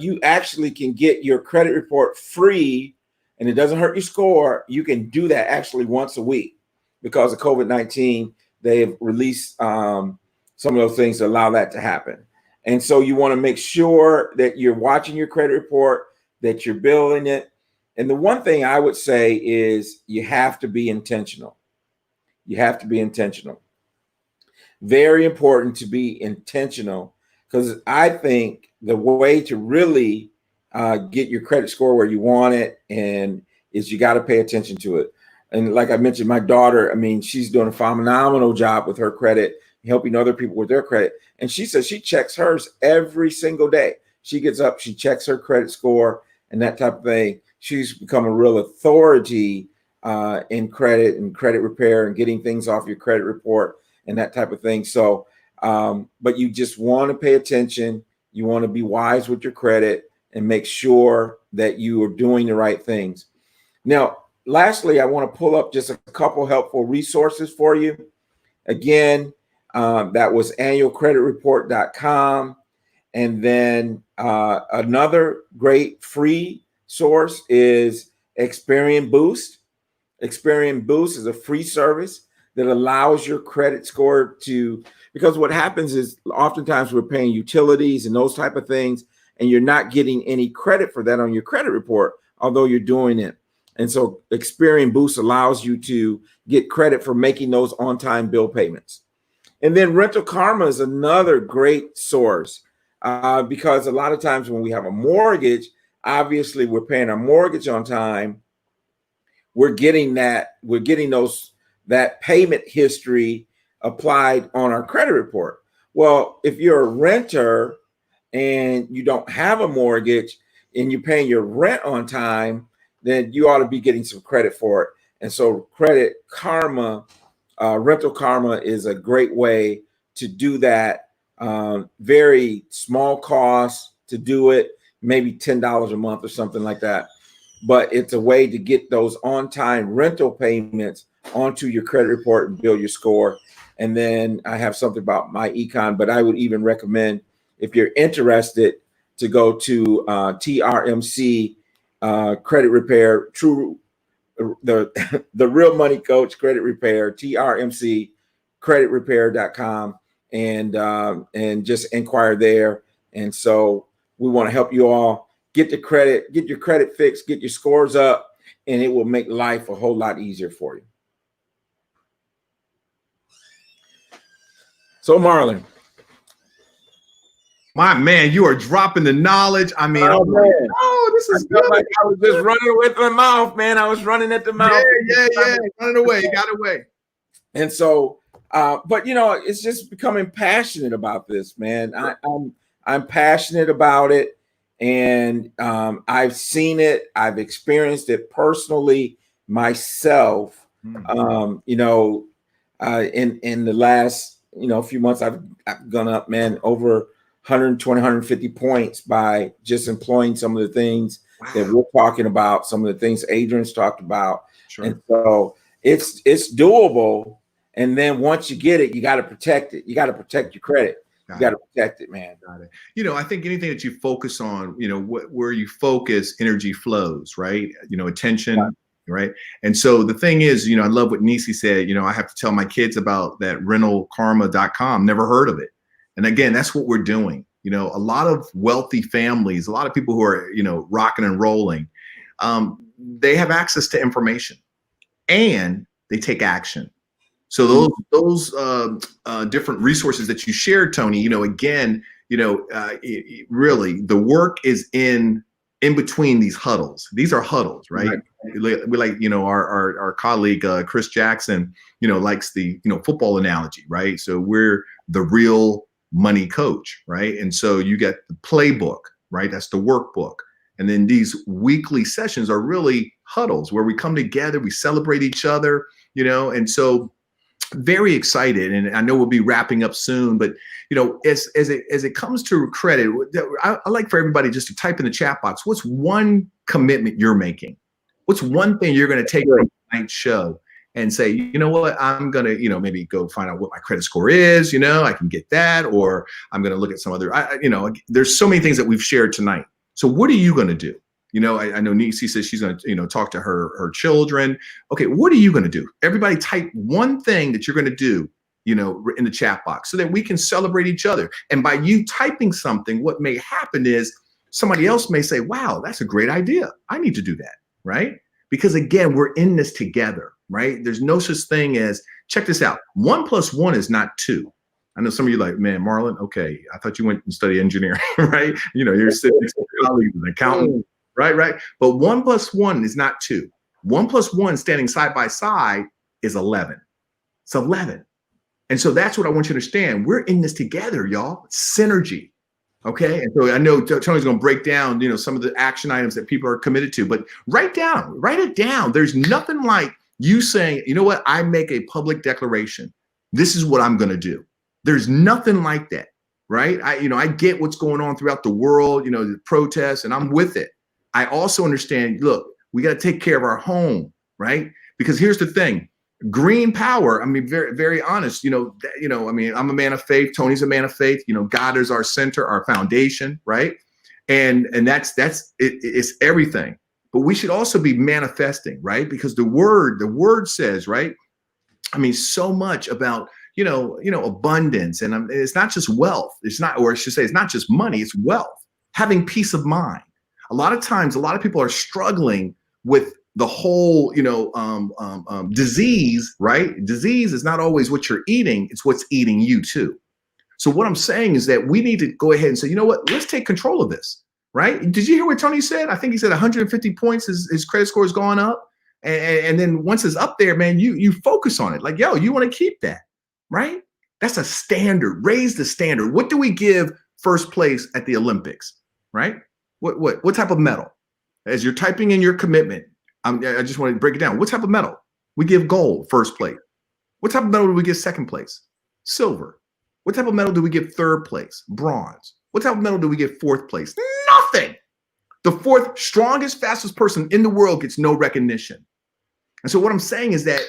you actually can get your credit report free and it doesn't hurt your score. You can do that actually once a week because of COVID-19. They've released some of those things to allow that to happen. And so you want to make sure that you're watching your credit report, that you're building it. And the one thing I would say is you have to be intentional. You have to be intentional. Very important to be intentional, because I think the way to really get your credit score where you want it and is you got to pay attention to it. And like I mentioned, my daughter, I mean, she's doing a phenomenal job with her credit, helping other people with their credit. And she says she checks hers every single day. She gets up, she checks her credit score and that type of thing. She's become a real authority in credit and credit repair and getting things off your credit report and that type of thing. So, but you just want to pay attention. You want to be wise with your credit and make sure that you are doing the right things. Now, lastly, I want to pull up just a couple helpful resources for you. Again, that was annualcreditreport.com. And then another great free source is Experian Boost. Experian Boost is a free service that allows your credit score to, because what happens is oftentimes we're paying utilities and those type of things, and you're not getting any credit for that on your credit report, although you're doing it. And so Experian Boost allows you to get credit for making those on-time bill payments. And then Rental Karma is another great source because a lot of times when we have a mortgage, obviously we're paying our mortgage on time. We're getting that payment history applied on our credit report. Well, if you're a renter and you don't have a mortgage and you're paying your rent on time, then you ought to be getting some credit for it. And so Credit Karma, Rental Karma is a great way to do that. Very small cost to do it, maybe $10 a month or something like that. But it's a way to get those on-time rental payments onto your credit report and build your score. And then I have something about my econ, but I would even recommend, if you're interested, to go to TRMC Credit Repair, the Real Money Coach Credit Repair, TRMC creditrepair.com, and just inquire there. And so we want to help you all get your credit fixed, get your scores up, and it will make life a whole lot easier for you. So Marlon, my man, you are dropping the knowledge. I mean, this is good. Like I was just running with my mouth, man. I was running at the mouth. Yeah. Running away, got away. And so, but it's just becoming passionate about this, man. I'm passionate about it, and I've seen it. I've experienced it personally myself. In the last few months, I've gone up, man, over 120, 150 points by just employing some of the things that we're talking about, some of the things Adrian's talked about. Sure. And so it's doable. And then once you get it, you got to protect it. You got to protect your credit. You got to protect it, man. Got it. I think anything that you focus on, where you focus, energy flows, right? Attention, right? And so the thing is, I love what Nisi said. I have to tell my kids about that rentalkarma.com. Never heard of it. And again, that's what we're doing. A lot of wealthy families, a lot of people who are, rocking and rolling, they have access to information and they take action. So those different resources that you shared, Tony, again, really the work is in between these huddles. These are huddles, right? We like, our colleague, Chris Jackson, likes the, football analogy, right? So we're the real money coach, right? And so you get the playbook, right? That's the workbook. And then these weekly sessions are really huddles where we come together, we celebrate each other, and so very excited. And I know we'll be wrapping up soon, but as it comes to credit, I like for everybody just to type in the chat box, what's one commitment you're making? What's one thing you're going to take from tonight's show and say, you know what, I'm going to, maybe go find out what my credit score is, I can get that, or I'm going to look at some other, there's so many things that we've shared tonight. So what are you going to do? I know Nisi says she's going to, talk to her children. Okay, what are you going to do? Everybody type one thing that you're going to do, in the chat box so that we can celebrate each other. And by you typing something, what may happen is somebody else may say, wow, that's a great idea. I need to do that, right? Because again, we're in this together, right? There's no such thing as, check this out, 1 + 1 is not 2. I know some of you like, man, Marlon, okay, I thought you went and studied engineering, right? You're sitting next to your colleagues, an accountant. Right. But 1 + 1 is not 2. 1 + 1 standing side by side is 11. It's 11. And so that's what I want you to understand. We're in this together, y'all. Synergy. Okay. And so I know Tony's going to break down, some of the action items that people are committed to, but write it down. There's nothing like you saying, you know what? I make a public declaration. This is what I'm going to do. There's nothing like that. Right. I get what's going on throughout the world, the protests, and I'm with it. I also understand, look, we got to take care of our home, right? Because here's the thing, green power, very, very honest, I'm a man of faith. Tony's a man of faith. God is our center, our foundation, right? And that's it's everything. But we should also be manifesting, right? Because the word says, right? So much about, abundance. And it's not just wealth. It's not, or I should say, it's not just money, it's wealth, having peace of mind. A lot of times, a lot of people are struggling with the whole, disease, right? Disease is not always what you're eating, it's what's eating you too. So what I'm saying is that we need to go ahead and say, you know what, let's take control of this, right? Did you hear what Tony said? I think he said 150 points, his credit score has gone up. And then once it's up there, man, you focus on it. Like, yo, you want to keep that, right? That's a standard, raise the standard. What do we give first place at the Olympics, right? What type of medal? As you're typing in your commitment, I just want to break it down. What type of medal? We give gold, first place. What type of medal do we give second place? Silver. What type of medal do we give third place? Bronze. What type of medal do we give fourth place? Nothing. The fourth strongest, fastest person in the world gets no recognition. And so what I'm saying is that,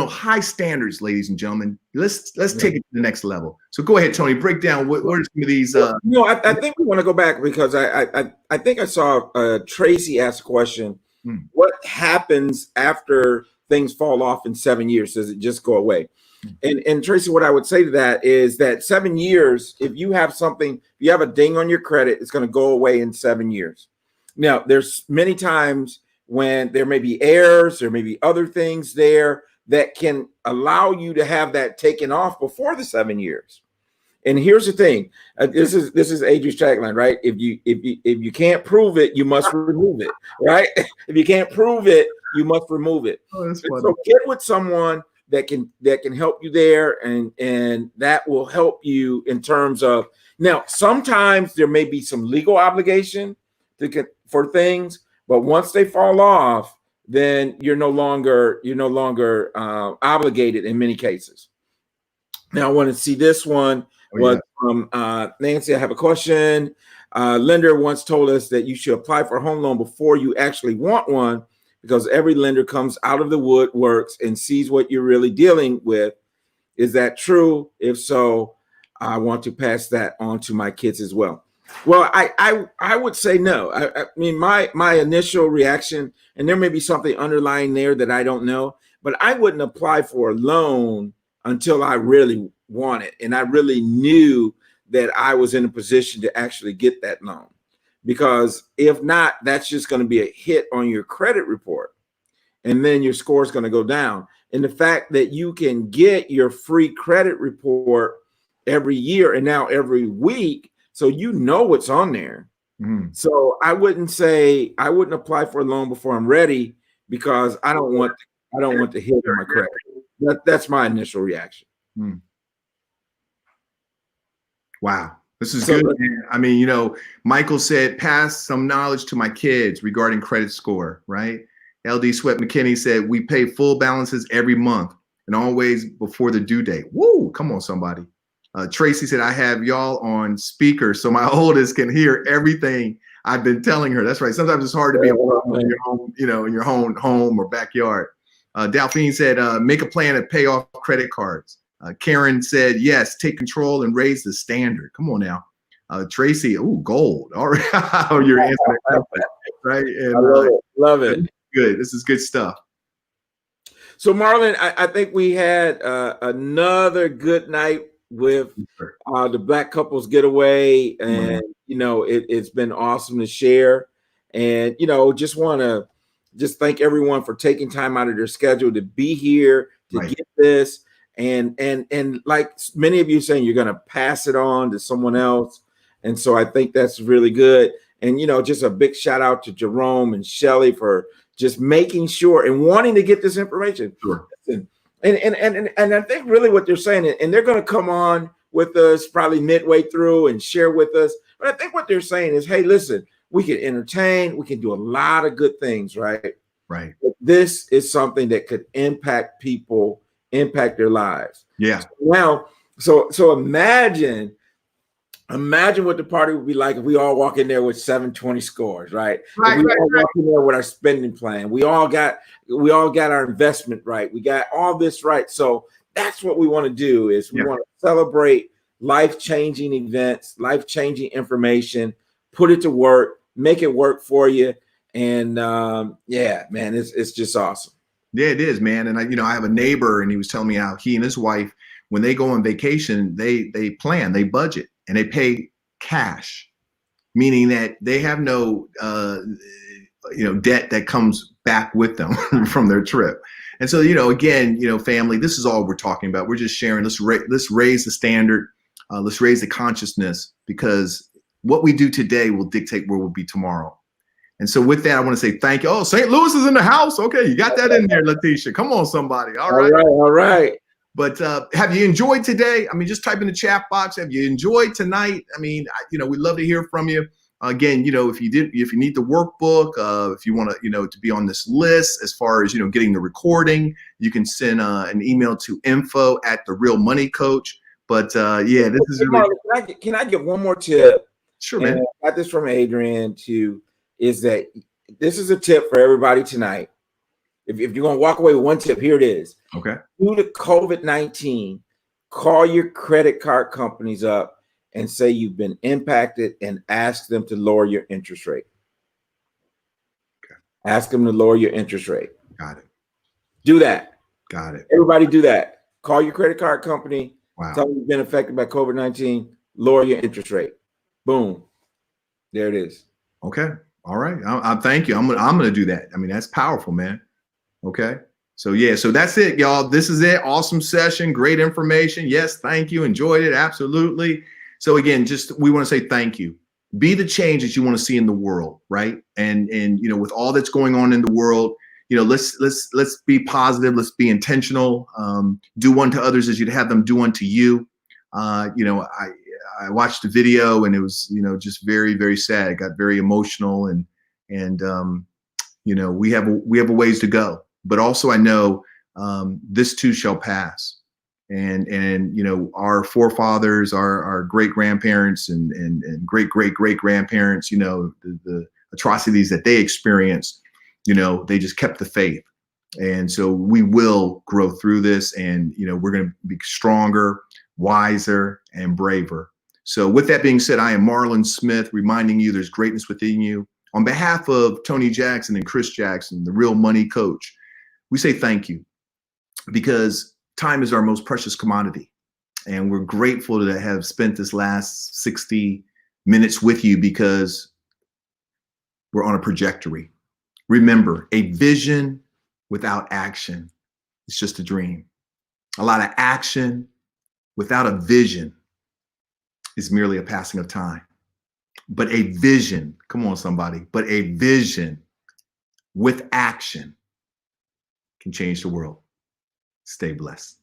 high standards, ladies and gentlemen, let's take it to the next level. So go ahead, Tony, break down what are some of these. I think we want to go back because I think I saw Tracy ask a question. What happens after things fall off in 7 years? Does it just go away? And Tracy, what I would say to that is that 7 years, if you have a ding on your credit, it's going to go away in 7 years. Now, there's many times when there may be errors, there may be other things there that can allow you to have that taken off before the 7 years. And here's the thing: this is Adrian's tagline, right? If you can't prove it, you must remove it, right? If you can't prove it, you must remove it. Oh, so get with someone that can help you there, and that will help you in terms of. Now, sometimes there may be some legal obligation for things, but once they fall off, then you're no longer obligated in many cases. Now, I want to see this one. From Nancy. I have a question. Lender once told us that you should apply for a home loan before you actually want one, because every lender comes out of the woodworks and sees what you're really dealing with. Is that true? If so, I want to pass that on to my kids as well. Well, I would say no. I mean, my initial reaction, and there may be something underlying there that I don't know, but I wouldn't apply for a loan until I really want it and I really knew that I was in a position to actually get that loan. because if not, that's just going to be a hit on your credit report. And then your score is going to go down. And the fact that you can get your free credit report every year and now every week, so you know what's on there. So I wouldn't apply for a loan before I'm ready, because I don't want to hit my credit. That's my initial reaction. Wow. This is good, man. I mean, you know, Michael said, pass some knowledge to my kids regarding credit score, right? LD Sweat McKinney said, we pay full balances every month and always before the due date. Woo, come on, somebody. Tracy said, I have y'all on speaker so my oldest can hear everything I've been telling her. That's right. Sometimes it's hard to be alone in your home, you know, in your home or backyard. Delphine said, make a plan to pay off credit cards. Karen said, yes, take control and raise the standard. Come on now. Tracy, ooh, gold. All right. Your answer, right? And, I love it. Love it. Good. This is good stuff. So, Marlon, I think we had another good night with the Black Couples Getaway. And, you know, it's been awesome to share. And, you know, just want to thank everyone for taking time out of their schedule to be here, to get this. And like many of you saying, you're going to pass it on to someone else. And so I think that's really good. And, you know, just a big shout out to Jerome and Shelly for just making sure and wanting to get this information. Sure. And I think really what they're saying, and they're going to come on with us probably midway through and share with us. But I think what they're saying is, hey, listen, we can entertain, we can do a lot of good things, right? Right. But this is something that could impact people, impact their lives. Yeah. So imagine what the party would be like if we all walk in there with 720 scores, right? Walk in there with our spending plan. We all got our investment right. We got all this right. So that's what we want to do is we want to celebrate life-changing events, life-changing information, put it to work, make it work for you. And yeah, man, it's just awesome. Yeah, it is, man. And I have a neighbor, and he was telling me how he and his wife, when they go on vacation, they plan, they budget, and they pay cash, meaning that they have no debt that comes back with them from their trip. And so, again, family, this is all we're talking about. We're just sharing. Let's raise the standard. Let's raise the consciousness, because what we do today will dictate where we'll be tomorrow. And so with that, I want to say thank you. Oh, St. Louis is in the house. Okay, you got that in there, Letitia. Come on, somebody. All right. But have you enjoyed today? I mean, just type in the chat box. Have you enjoyed tonight? I mean, we'd love to hear from you. Again, if you need the workbook, if you want to be on this list as far as, getting the recording, you can send an email to info@therealmoneycoach. But yeah, this is really. Can I give one more tip? Sure, man. I got this from Adrian too. Is that this is a tip for everybody tonight. If you're going to walk away with one tip, here it is. Okay. Due to COVID-19, call your credit card companies up and say you've been impacted and ask them to lower your interest rate. Okay. Ask them to lower your interest rate. Got it. Do that. Got it. Everybody do that. Call your credit card company. Wow. Tell them you've been affected by COVID-19. Lower your interest rate. Boom. There it is. Okay. All right. I thank you. I'm gonna do that. I mean, that's powerful, man. Okay. So yeah, so that's it, y'all. This is it. Awesome session. Great information. Yes, thank you. Enjoyed it. Absolutely. So again, we want to say thank you. Be the change that you want to see in the world, right? And with all that's going on in the world, let's be positive. Let's be intentional. Do unto others as you'd have them do unto you. I watched the video, and it was, just very, very sad. It got very emotional, and we have a ways to go. But also, I know this too shall pass, and our forefathers, our great grandparents, and great grandparents, the atrocities that they experienced, they just kept the faith, and so we will grow through this, and we're going to be stronger, wiser, and braver. So with that being said, I am Marlon Smith, reminding you there's greatness within you. On behalf of Tony Jackson and Chris Jackson, the Real Money Coach, we say thank you, because time is our most precious commodity. And we're grateful to have spent this last 60 minutes with you, because We're on a trajectory. Remember, a vision without action is just a dream. A lot of action without a vision is merely a passing of time. But a vision, come on, somebody, but a vision with action can change the world. Stay blessed.